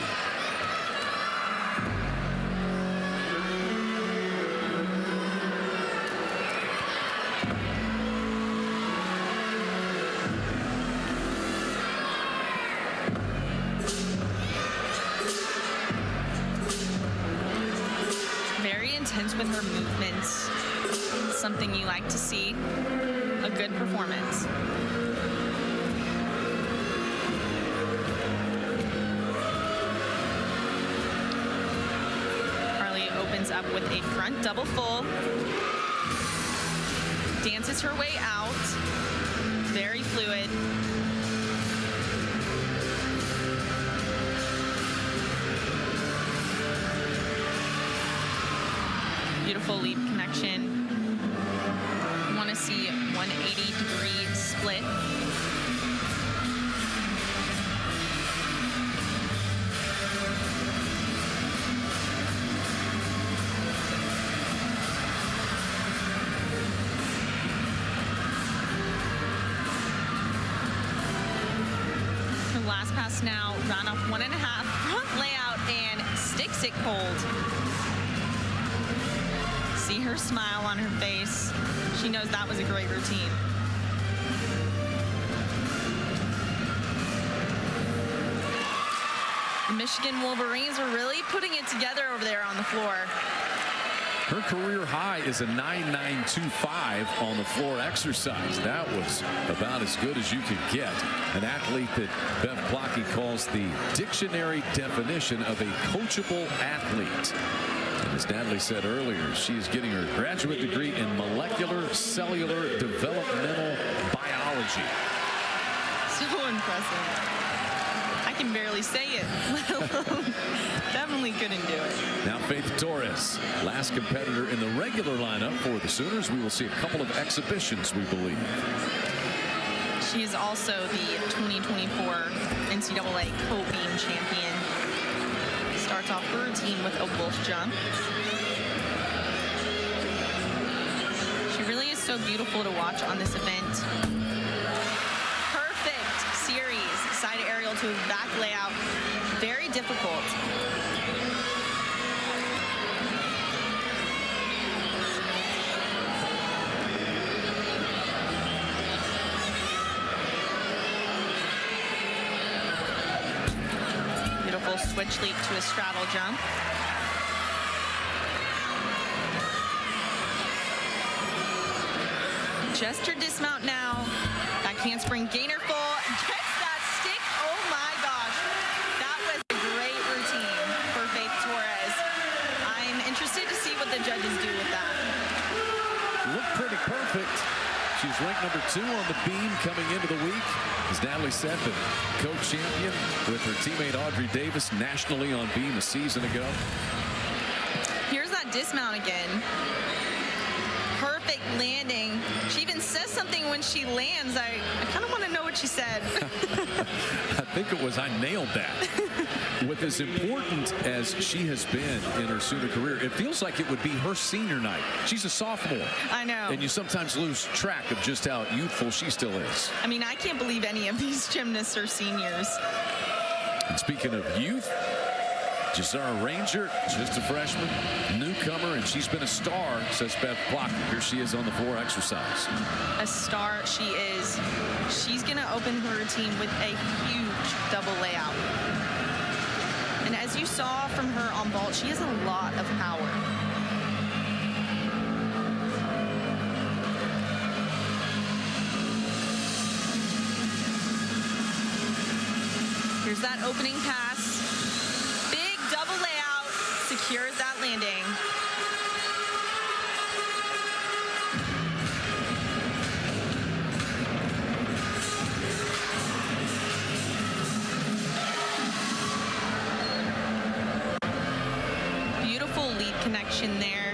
Intense with her movements. Something you like to see. A good performance. Carly opens up with a front double full. dances her way out. Very fluid. Beautiful leap connection. I want to see 180-degree split. Her last pass now, round off 1.5, front layout, and sticks it cold. See her smile on her face. She knows that was a great routine. The Michigan Wolverines are really putting it together over there on the floor. Her career high is a 9.925 on the floor exercise. That was about as good as you could get. An athlete that Bev Plotke calls the dictionary definition of a coachable athlete. And as Natalie said earlier, she is getting her graduate degree in molecular cellular developmental biology. So impressive. I can barely say it, let alone definitely couldn't do it. Now Faith Torres, last competitor in the regular lineup for the Sooners. We will see a couple of exhibitions, we believe. She is also the 2024 NCAA co-beam champion. Starts off her routine with a wolf jump. She really is so beautiful to watch on this event. Perfect series, side aerial to back layout. Very difficult. Beautiful switch leap to a straddle jump. Just her dismount now. Back handspring gainer full. Gets that stick. Oh my gosh. That was a great routine for Faith Torres. I'm interested to see what the judges do with that. Looked pretty perfect. She's ranked number 2 on the beam coming into the week. As Natalie said, the co-champion with her teammate Audrey Davis nationally on beam a season ago. Here's that dismount again. Perfect landing. She even says something when she lands. I kind of want to know what she said. I think it was, I nailed that. With as important as she has been in her Sooner career, it feels like it would be her senior night. She's a sophomore. I know. And you sometimes lose track of just how youthful she still is. I mean, I can't believe any of these gymnasts are seniors. And speaking of youth, Gisara Ranger, just a freshman, newcomer, and she's been a star, says Bev Plotke. Here she is on the floor exercise. A star she is. She's going to open her routine with a huge double layout. And as you saw from her on vault, she has a lot of power. Here's that opening pass. Big double layout, secures that landing. Beautiful lead connection there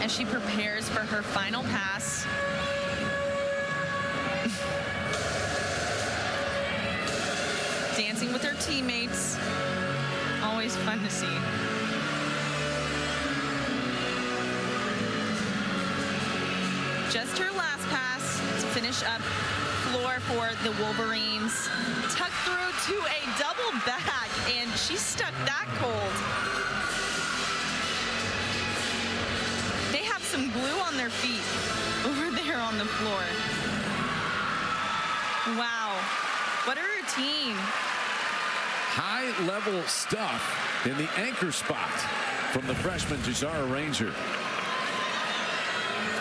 as she prepares for her final pass. Dancing with her teammates. Always fun to see. Just her last pass to finish up floor for the Wolverines. Tucked through to a double back, and she stuck that cold. They have some glue on their feet over there on the floor. Wow, what a routine. High-level stuff in the anchor spot from the freshman Gisara Ranger.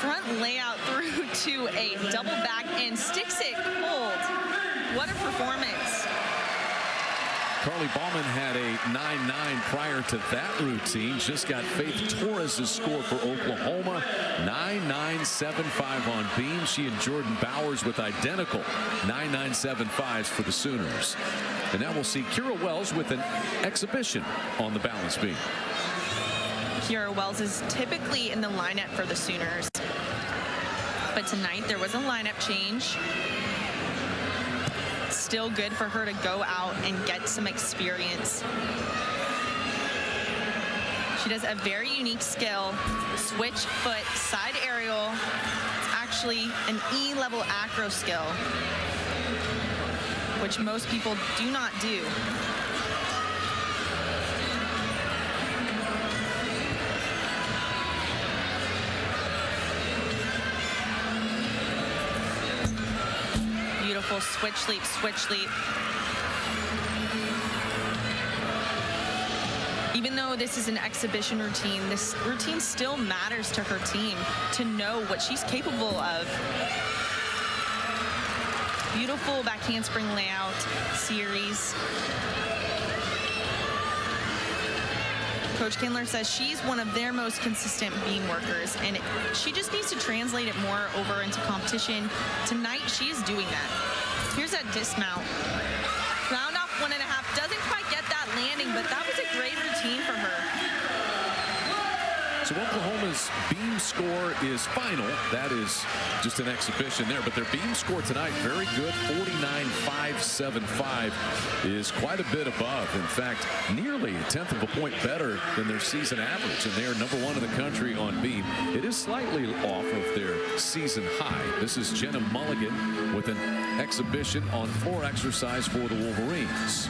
Front layout through to a double back and sticks it cold. What a performance. Carly Ballman had a 9-9 prior to that routine. Just got Faith Torres' score for Oklahoma. 9-9-7-5 on beam. She and Jordan Bowers with identical 9-9-7-5s for the Sooners. And now we'll see Kira Wells with an exhibition on the balance beam. Kira Wells is typically in the lineup for the Sooners, but tonight there was a lineup change. Still good for her to go out and get some experience. She does a very unique skill, switch foot side aerial. It's actually an E-level acro skill, which most people do not do. Beautiful switch leap, switch leap. Even though this is an exhibition routine, this routine still matters to her team to know what she's capable of. Beautiful back handspring layout series. Coach Kindler says she's one of their most consistent beam workers, and she just needs to translate it more over into competition. Tonight, she is doing that. Here's that dismount. Round off 1.5. Doesn't quite get that landing, but that was a great routine for her. So Oklahoma's beam score is final. That is just an exhibition there, but their beam score tonight, very good. 49.575 is quite a bit above. In fact, nearly a tenth of a point better than their season average, and they are #1 in the country on beam. It is slightly off of their season high. This is Jenna Mulligan with an exhibition on floor exercise for the Wolverines.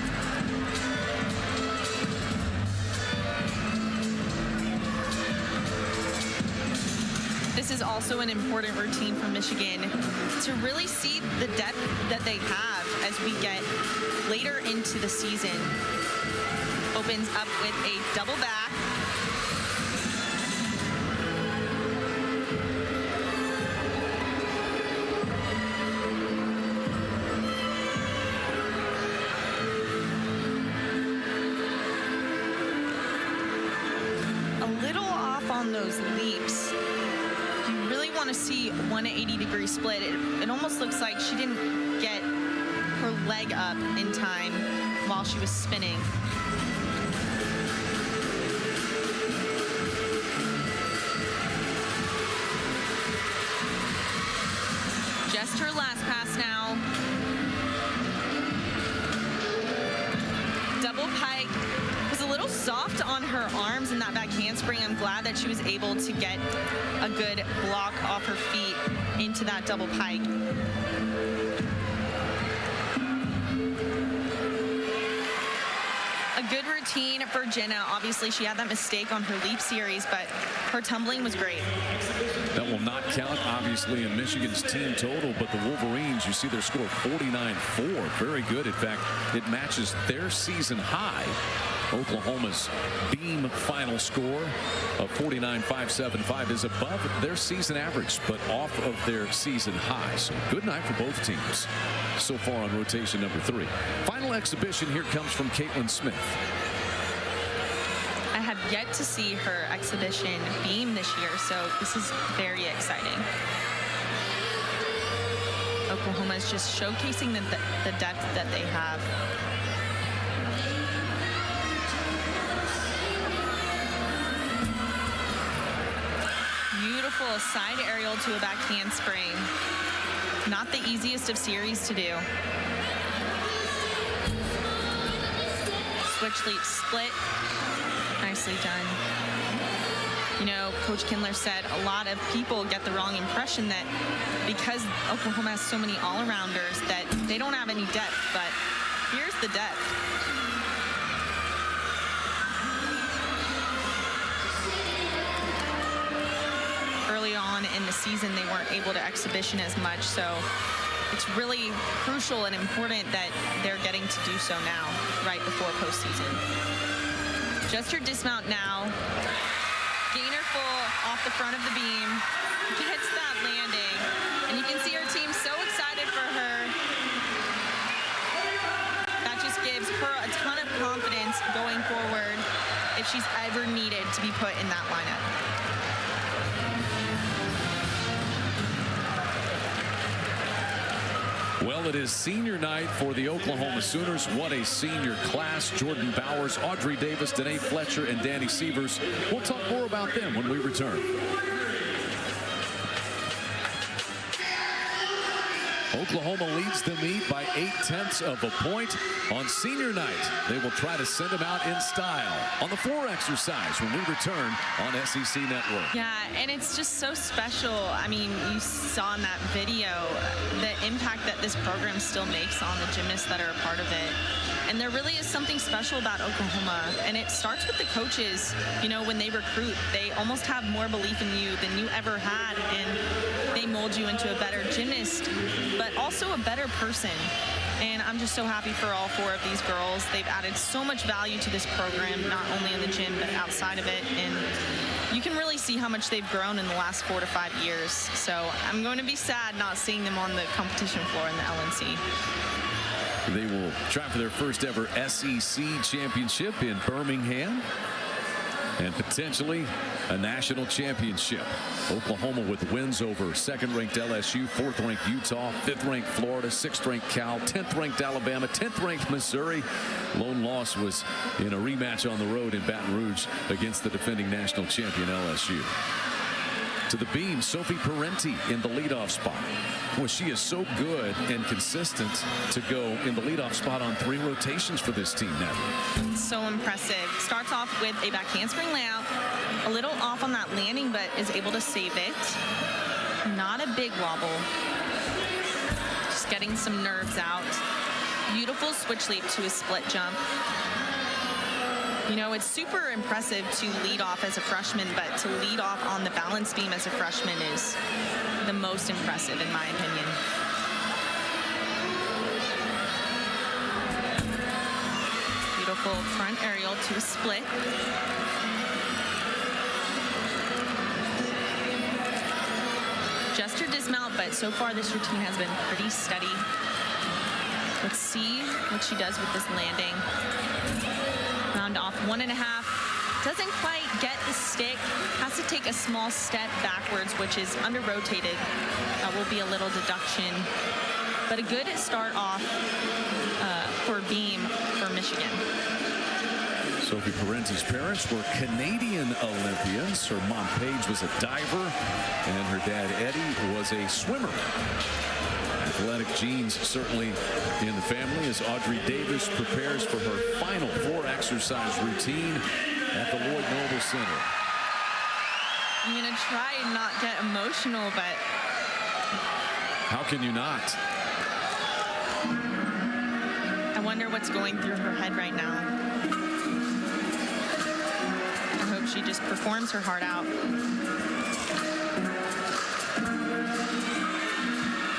This is also an important routine for Michigan to really see the depth that they have as we get later into the season. Opens up with a double back. A little off on those leaps. Want to see 180-degree split. It almost looks like she didn't get her leg up in time while she was spinning. Just her last pass now. Double pike. Was a little soft on her arms in that back handspring. I'm glad that she was able to get a good block off her feet into that double pike. A good routine for Jenna. Obviously, she had that mistake on her leap series, but her tumbling was great. That will not count, obviously, in Michigan's team total, but the Wolverines, you see their score 49-4. Very good. In fact, it matches their season high. Oklahoma's beam final score of 49.575 is above their season average, but off of their season high. So good night for both teams so far on rotation number 3. Final exhibition here comes from Caitlin Smith. I have yet to see her exhibition beam this year, so this is very exciting. Oklahoma is just showcasing the depth that they have. Beautiful side aerial to a back handspring. Not the easiest of series to do. Switch leap split. Nicely done. You know, Coach Kindler said a lot of people get the wrong impression that because Oklahoma has so many all-arounders that they don't have any depth, but here's the depth. Early on in the season, they weren't able to exhibition as much, so it's really crucial and important that they're getting to do so now, right before postseason. Just her dismount now. Gainer full off the front of the beam. Gets that landing. And you can see her team so excited for her. That just gives her a ton of confidence going forward if she's ever needed to be put in that lineup. Well, it is senior night for the Oklahoma Sooners. What a senior class. Jordan Bowers, Audrey Davis, Danae Fletcher, and Danny Sievers. We'll talk more about them when we return. Oklahoma leads the meet by 0.8 of a point on senior night. They will try to send them out in style on the floor exercise when we return on SEC Network. Yeah, and it's just so special. I mean, you saw in that video the impact that this program still makes on the gymnasts that are a part of it. And there really is something special about Oklahoma, and it starts with the coaches. You know, when they recruit, they almost have more belief in you than you ever had, and they mold you into a better gymnast, but also a better person. And I'm just so happy for all 4 of these girls. They've added so much value to this program, not only in the gym, but outside of it. And you can really see how much they've grown in the last 4 to 5 years. So I'm going to be sad not seeing them on the competition floor in the LNC. They will try for their first ever SEC championship in Birmingham and potentially a national championship. Oklahoma with wins over 2nd-ranked LSU, 4th-ranked Utah, 5th-ranked Florida, 6th-ranked Cal, 10th-ranked Alabama, 10th-ranked Missouri. Lone loss was in a rematch on the road in Baton Rouge against the defending national champion LSU. To the beam, Sophie Parenti in the leadoff spot. Well, she is so good and consistent to go in the leadoff spot on 3 rotations for this team now. So impressive. Starts off with a back handspring layout, a little off on that landing, but is able to save it. Not a big wobble. Just getting some nerves out. Beautiful switch leap to a split jump. You know, it's super impressive to lead off as a freshman, but to lead off on the balance beam as a freshman is the most impressive, in my opinion. Beautiful front aerial to a split. Just her dismount, but so far this routine has been pretty steady. Let's see what she does with this landing. Round off 1.5. Doesn't quite get the stick. Has to take a small step backwards, which is under rotated. That will be a little deduction. But a good start off for beam for Michigan. Sophie Parenti's parents were Canadian Olympians. Her mom, Paige, was a diver, and her dad, Eddie, was a swimmer. Athletic genes certainly in the family as Audrey Davis prepares for her final floor exercise routine at the Lloyd Noble Center. I'm going to try and not get emotional, but... How can you not? I wonder what's going through her head right now. I hope she just performs her heart out.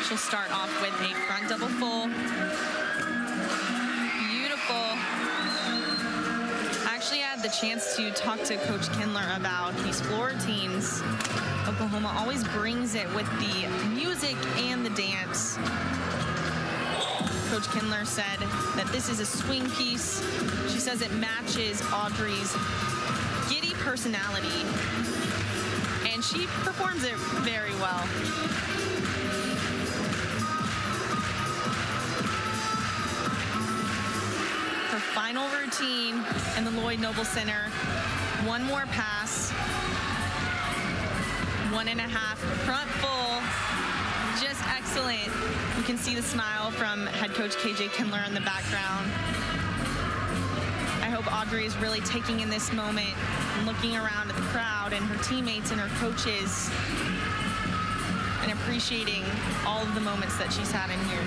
She'll start off with a front double full. Beautiful. I actually had the chance to talk to Coach Kindler about these floor routines. Oklahoma always brings it with the music and the dance. Coach Kindler said that this is a swing piece. She says it matches Audrey's giddy personality, and she performs it very well. Her final routine in the Lloyd Noble Center. One more pass. 1.5 front full. Just excellent. You can see the smile from head coach KJ Kindler in the background. I hope Audrey is really taking in this moment and looking around at the crowd and her teammates and her coaches and appreciating all of the moments that she's had in here.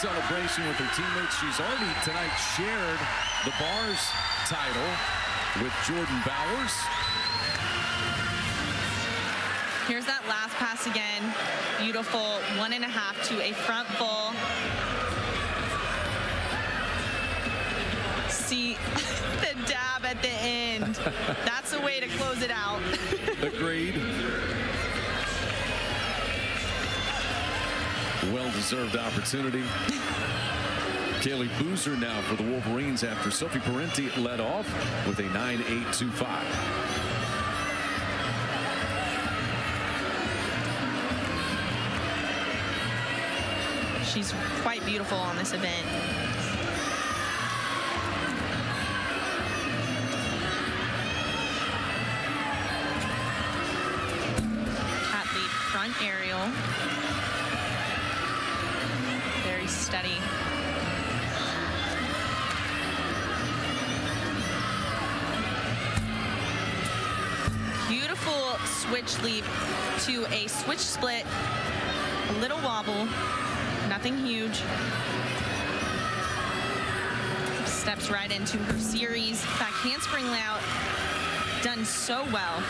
Celebration with her teammates. She's already tonight shared the bars title with Jordan Bowers. Here's that last pass again. Beautiful 1.5 to a front full. See the dab at the end. That's the way to close it out. Agreed. Well-deserved opportunity. Kaylee Boozer now for the Wolverines after Sophie Parenti led off with a 9.825. She's quite beautiful on this event. Cat lead front aerial. Very steady. Beautiful switch leap to a switch split. A little wobble. Nothing huge. Steps right into her series. Back handspring layout. Done so well.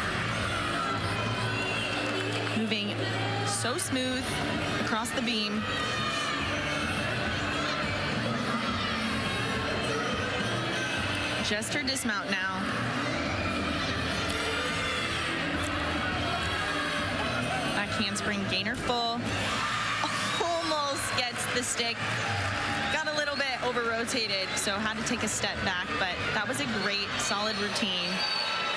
Moving so smooth across the beam. Just her dismount now. Back handspring gainer full. Almost gets the stick. Got a little bit over-rotated, so had to take a step back, but that was a great, solid routine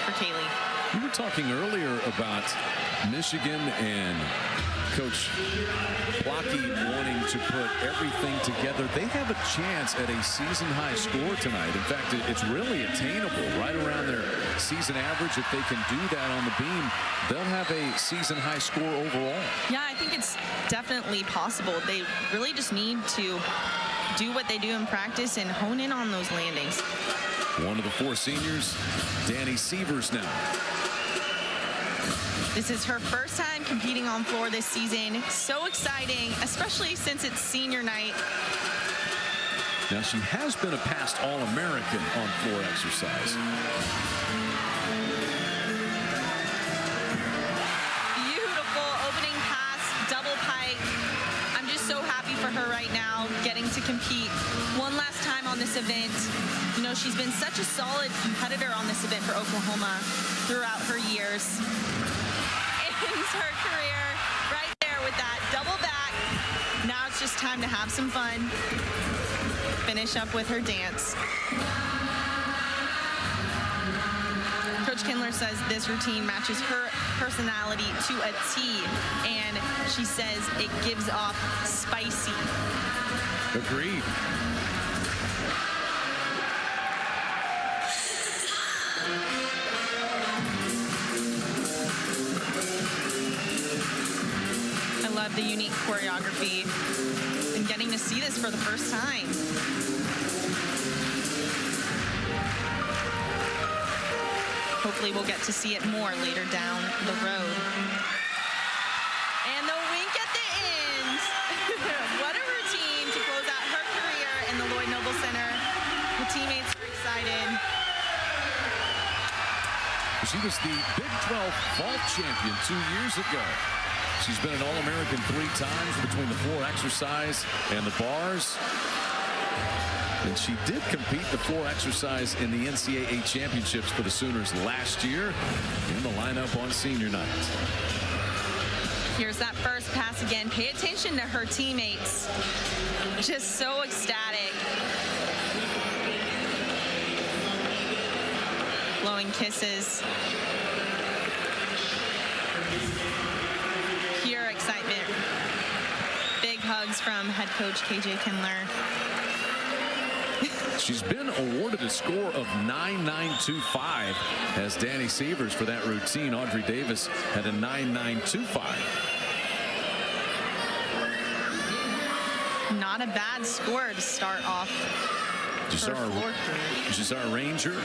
for Kaylee. We were talking earlier about Michigan and Coach Blocky wanting to put everything together. They have a chance at a season-high score tonight. In fact, it's really attainable, right around their season average. If they can do that on the beam, they'll have a season-high score overall. Yeah, I think it's definitely possible. They really just need to do what they do in practice and hone in on those landings. One of the four seniors, Danny Sievers now. This is her first time competing on floor this season. So exciting, especially since it's senior night. Now, she has been a past All-American on floor exercise. Beautiful opening pass, double pike. I'm just so happy for her right now, getting to compete one last time on this event. You know, she's been such a solid competitor on this event for Oklahoma throughout her years. Ends her career right there with that double back. Now it's just time to have some fun. Finish up with her dance. Coach Kindler says this routine matches her personality to a T, and she says it gives off spicy. Agreed. Love the unique choreography and getting to see this for the first time. Hopefully we'll get to see it more later down the road. And the wink at the end. What a routine to close out her career in the Lloyd Noble Center. The teammates are excited. She was the Big 12 vault champion 2 years ago. She's been an All-American 3 times between the floor exercise and the bars. And she did compete the floor exercise in the NCAA championships for the Sooners last year in the lineup on senior night. Here's that first pass again. Pay attention to her teammates. Just so ecstatic. Blowing kisses. Pure excitement. Big hugs from head coach KJ Kindler. She's been awarded a score of 9.925 as Danny Sievers for that routine. Audrey Davis had a 9.925. Not a bad score to start off. You saw our Ranger.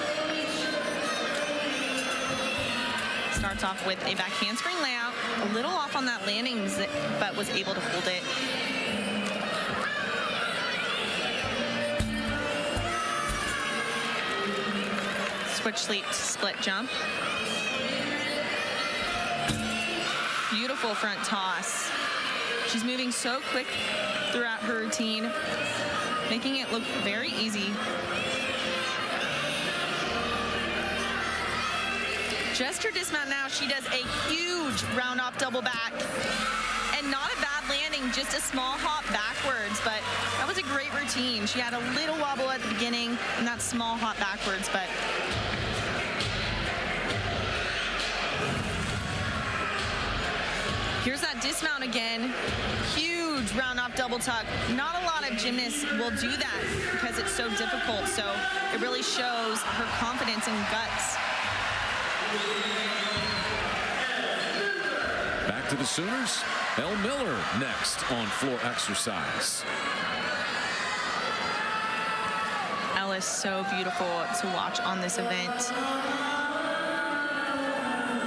Starts off with a back handspring layout, a little off on that landing, but was able to hold it. Switch leap to split jump. Beautiful front toss. She's moving so quick throughout her routine, making it look very easy. Just her dismount now, she does a huge round off double back. And not a bad landing, just a small hop backwards, but that was a great routine. She had a little wobble at the beginning and that small hop backwards, but here's that dismount again. Huge round off double tuck. Not a lot of gymnasts will do that because it's so difficult, so it really shows her confidence and guts. Back to the Sooners. Elle Miller next on floor exercise. Elle is so beautiful to watch on this event.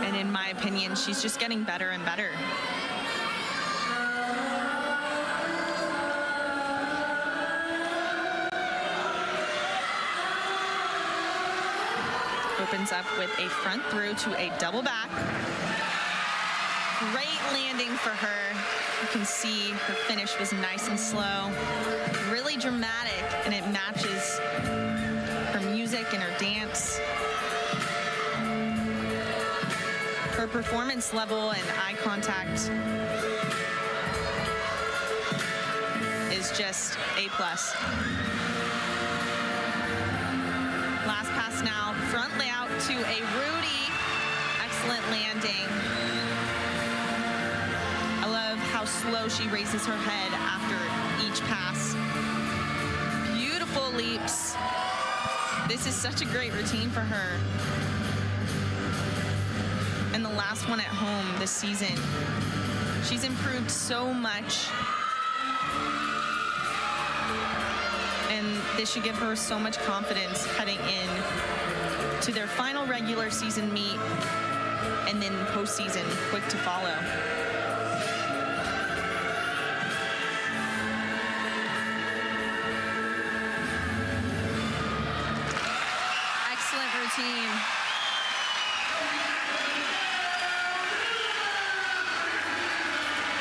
And in my opinion, she's just getting better and better. Opens up with a front through to a double back. Great landing for her. You can see her finish was nice and slow, really dramatic, and it matches her music and her dance. Her performance level and eye contact is just A+. Last pass now, front layout to a Rudy. Excellent landing. I love how slow she raises her head after each pass. Beautiful leaps. This is such a great routine for her. And the last one at home this season. She's improved so much. And this should give her so much confidence heading in to their final regular season meet and then postseason quick to follow. Excellent routine.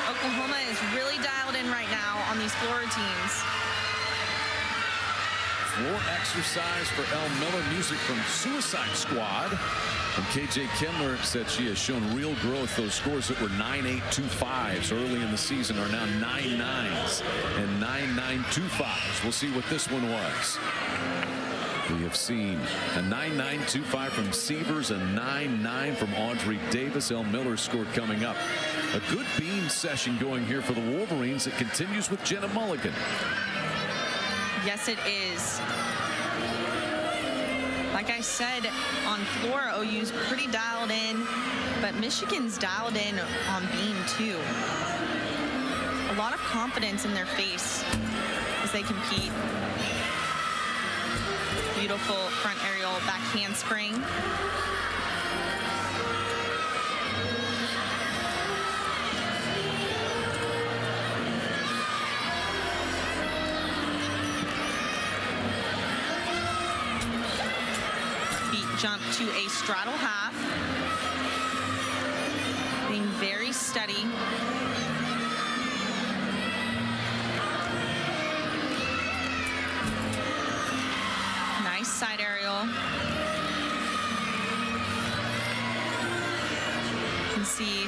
Oklahoma is really dialed in right now on these floor routines. Floor exercise for Elle Miller. Music from Suicide Squad. And KJ Kindler said she has shown real growth. Those scores that were 9.825s early in the season are now 9.9s and 9.925s. We'll see what this one was. We have seen a 9.925 from Severs, a 9.9 from Audrey Davis. Elle Miller score coming up. A good beam session going here for the Wolverines. It continues with Jenna Mulligan. Yes, it is. Like I said, on floor, OU's pretty dialed in, but Michigan's dialed in on beam too. A lot of confidence in their face as they compete. Beautiful front aerial back handspring. Jump to a straddle half. Being very steady. Nice side aerial. You can see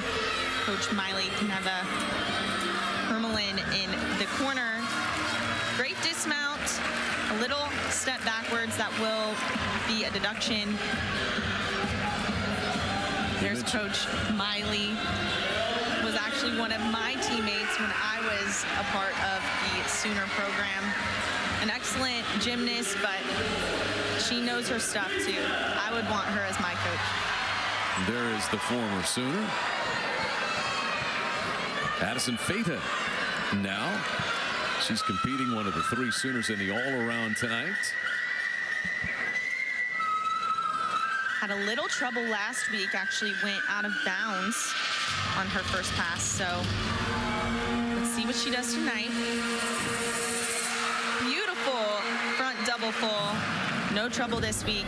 Coach Miley Kneva Hermelin in the corner. Great dismount. A little step backwards that will be a deduction. There's Coach Miley. Was actually one of my teammates when I was a part of the Sooner program. An excellent gymnast, but she knows her stuff too. I would want her as my coach. There is the former Sooner. Addison Feta now. She's competing, one of the three Sooners in the all-around tonight. Had a little trouble last week, actually went out of bounds on her first pass. So let's see what she does tonight. Beautiful front double full. No trouble this week.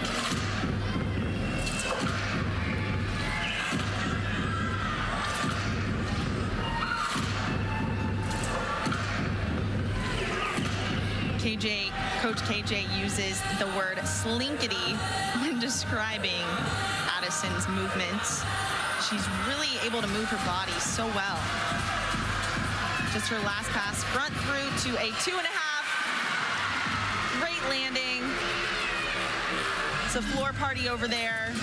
Coach KJ uses the word slinkity when describing Addison's movements. She's really able to move her body so well. Just her last pass, front through to a 2.5. Great landing. It's a floor party over there.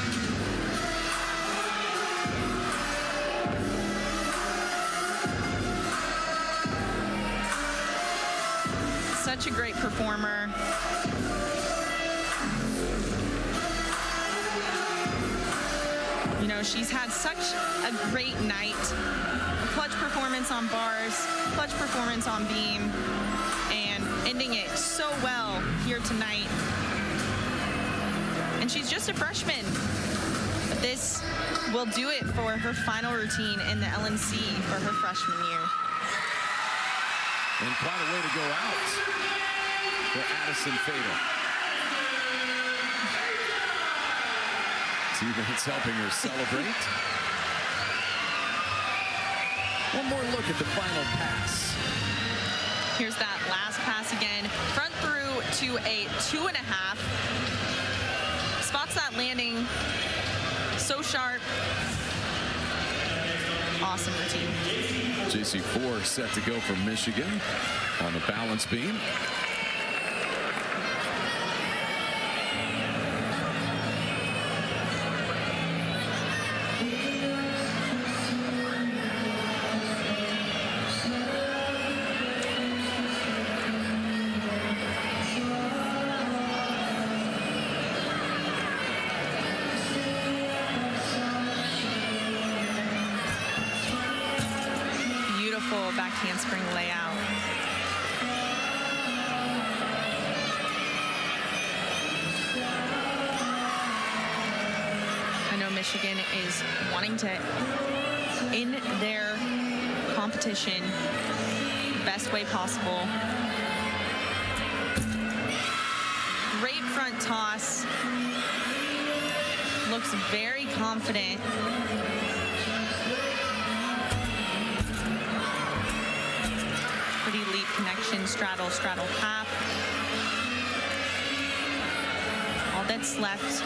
Such a great performer. You know, she's had such a great night. A clutch performance on bars, clutch performance on beam, and ending it so well here tonight. And she's just a freshman, but this will do it for her final routine in the LNC for her freshman year. And quite a way to go out for Addison Fatal. Teammates helping her celebrate. One more look at the final pass. Here's that last pass again. Front through to a 2.5. Spots that landing so sharp. Awesome routine. JC4 set to go for Michigan on the balance beam. Back handspring layout. I know Michigan is wanting to end their competition the best way possible. Great front toss. Looks very confident. Leap connection, straddle, straddle, half. All that's left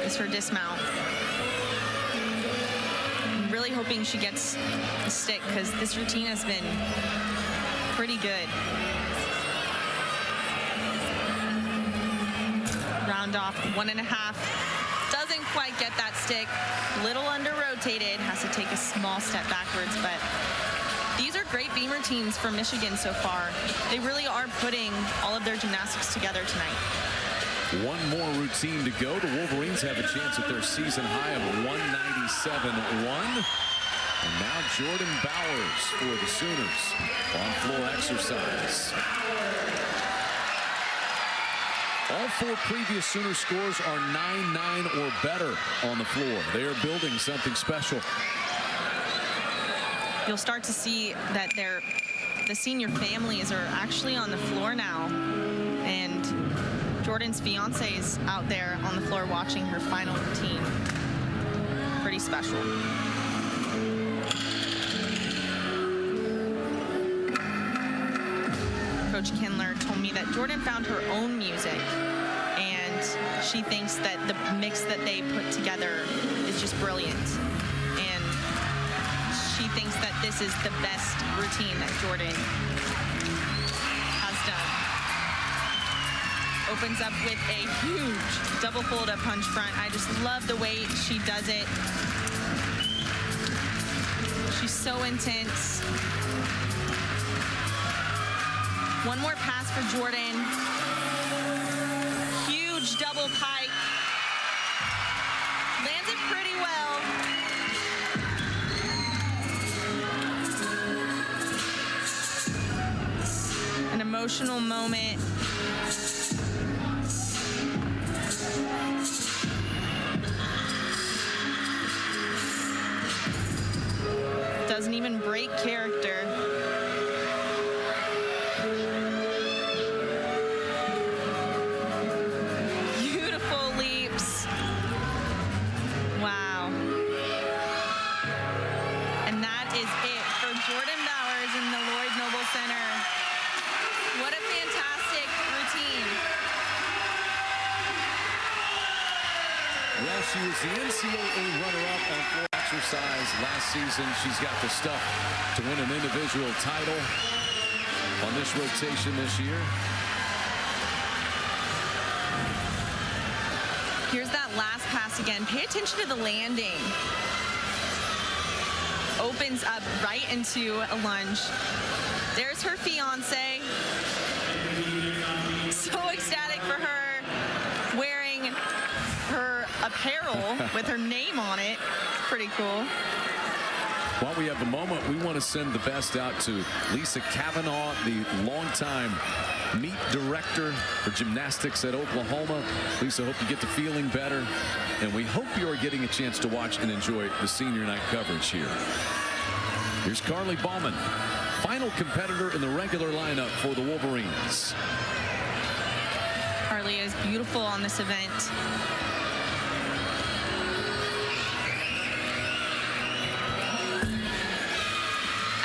is her dismount. I'm really hoping she gets a stick because this routine has been pretty good. Round off 1.5. Doesn't quite get that stick. Little under rotated. Has to take a small step backwards, but these are great beam routines for Michigan so far. They really are putting all of their gymnastics together tonight. One more routine to go. The Wolverines have a chance at their season high of 197.1. And now Jordan Bowers for the Sooners on floor exercise. All four previous Sooner scores are 9-9 or better on the floor. They are building something special. You'll start to see that the senior families are actually on the floor now. And Jordan's fiance is out there on the floor watching her final routine. Pretty special. Coach Kindler told me that Jordan found her own music, and she thinks that the mix that they put together is just brilliant. And she thinks that this is the best routine that Jordan has done. Opens up with a huge double fold-up punch front. I just love the way she does it. She's so intense. One more pass for Jordan. Huge double pike. Lands it pretty well. An emotional moment. Doesn't even break character. Beautiful leaps. Wow. And that is it for Jordan Bowers in the Lloyd Noble Center. What a She was the NCAA runner-up on floor exercise last season. She's got the stuff to win an individual title on this rotation this year. Here's that last pass again. Pay attention to the landing. Opens up right into a lunge. There's her fiance. So ecstatic for her, wearing her apparel with her name on it. Pretty cool. While we have a moment, we want to send the best out to Lisa Kavanaugh, the longtime meet director for gymnastics at Oklahoma. Lisa, hope you get to feeling better, and we hope you are getting a chance to watch and enjoy the senior night coverage here. Here's Carly Bauman, final competitor in the regular lineup for the Wolverines. Carly is beautiful on this event.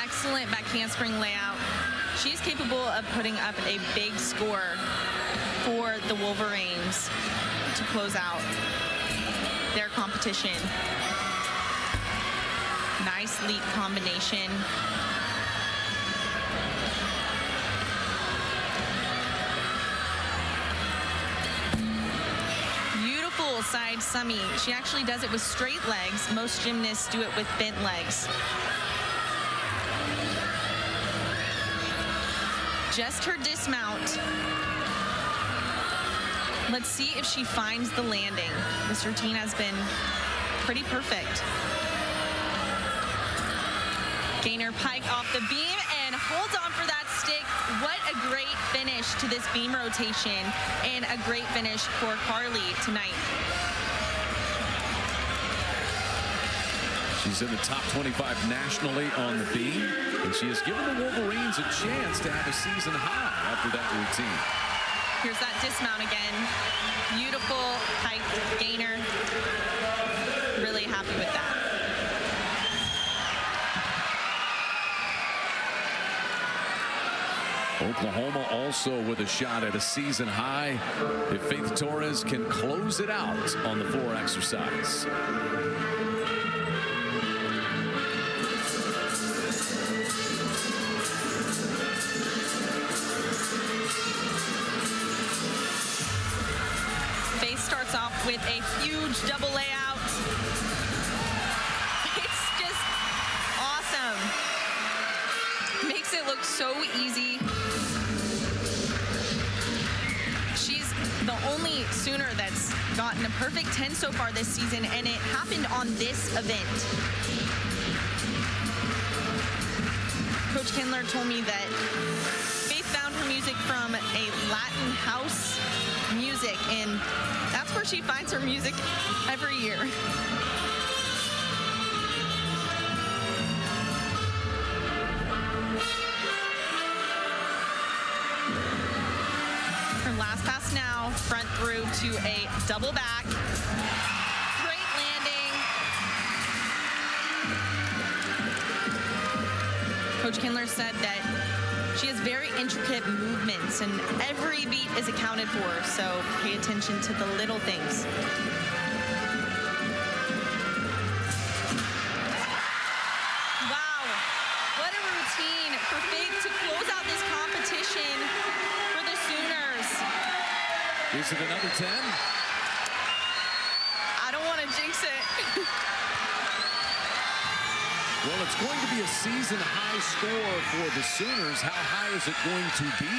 Excellent back handspring layout. She's capable of putting up a big score for the Wolverines to close out their competition. Nice leap combination. Beautiful side summy. She actually does it with straight legs. Most gymnasts do it with bent legs. Just her dismount. Let's see if she finds the landing. This routine has been pretty perfect. Gainer pike off the beam and holds on for that stick. What a great finish to this beam rotation and a great finish for Carly tonight. She's in the top 25 nationally on the beam, and she has given the Wolverines a chance to have a season high after that routine. Here's that dismount again. Beautiful pike gainer. Really happy with that. Oklahoma also with a shot at a season high if Faith Torres can close it out on the floor exercise. Faith starts off with a huge double layout. It's just awesome. Makes it look so easy. She's the only Sooner that's gotten a perfect 10 so far this season, and it happened on this event. Coach Kindler told me that Faith found her music from a Latin house music, and that's where she finds her music every year. Her last pass now, front through to a double back. Great landing. Coach Kindler said that she has very intricate movements and every beat is accounted for, so pay attention to the little things. Wow, what a routine for Faith to close out this competition for the Sooners. Is it another 10? I don't want to jinx it. Well, it's going to be a season-high score for the Sooners. How high is it going to be?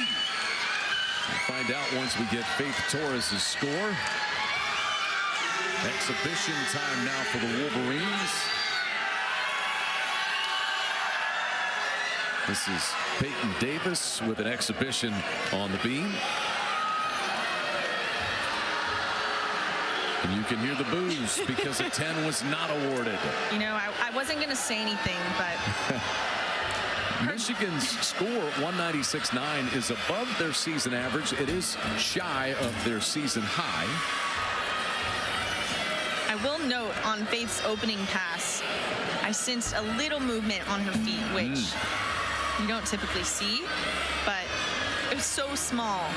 We'll find out once we get Faith Torres' score. Exhibition time now for the Wolverines. This is Peyton Davis with an exhibition on the beam. And you can hear the boos because a 10 was not awarded. You know, I wasn't going to say anything, but Michigan's score, 196.9, is above their season average. It is shy of their season high. I will note on Faith's opening pass, I sensed a little movement on her feet, which you don't typically see, but it was so small.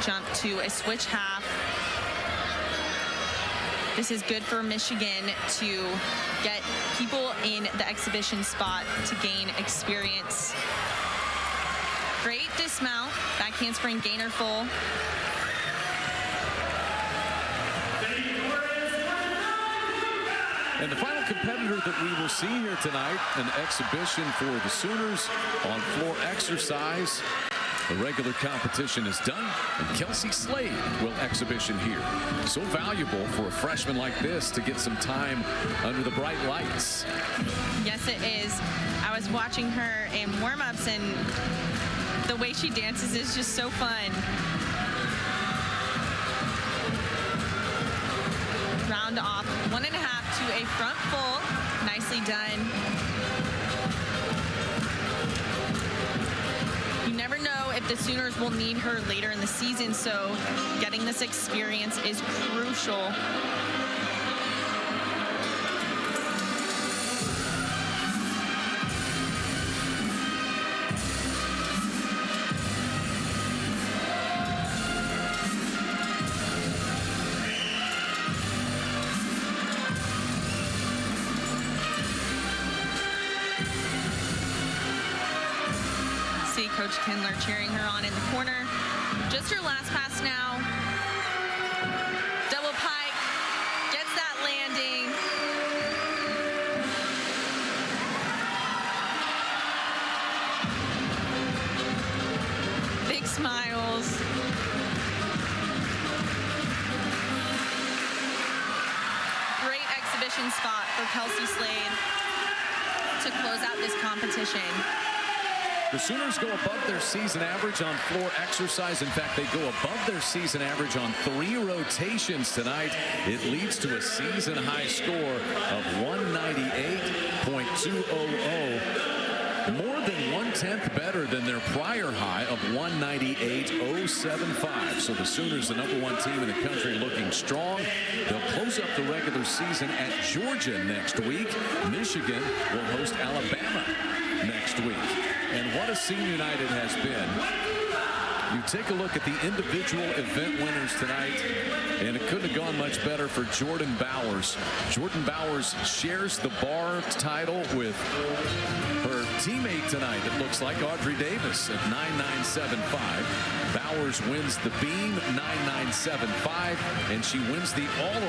jump to a switch half. This is good for Michigan to get people in the exhibition spot to gain experience. Great dismount, back handspring gainer full. And the final competitor that we will see here tonight, an exhibition for the Sooners on floor exercise. The regular competition is done, and Kelsey Slade will exhibition here. So valuable for a freshman like this to get some time under the bright lights. Yes, it is. I was watching her in warm-ups, and the way she dances is just so fun. Round off 1.5 to a front full. Nicely done. You never know if the Sooners will need her later in the season, so getting this experience is crucial. See Coach Kindler cheering her on in the corner. Just her last pass now. Double pike, gets that landing. Big smiles. Great exhibition spot for Kelsey Slade to close out this competition. The Sooners go above their season average on floor exercise. In fact, they go above their season average on 3 rotations tonight. It leads to a season-high score of 198.200. More than 1/10 better than their prior high of 198.075. So the Sooners, the #1 team in the country, looking strong. They'll close up the regular season at Georgia next week. Michigan will host Alabama next week. And what a senior night it has been. You take a look at the individual event winners tonight, and it couldn't have gone much better for Jordan Bowers. Jordan Bowers shares the bar title with her teammate tonight, it looks like, Audrey Davis at 9.975. Bowers wins the beam 9.975, and she wins the all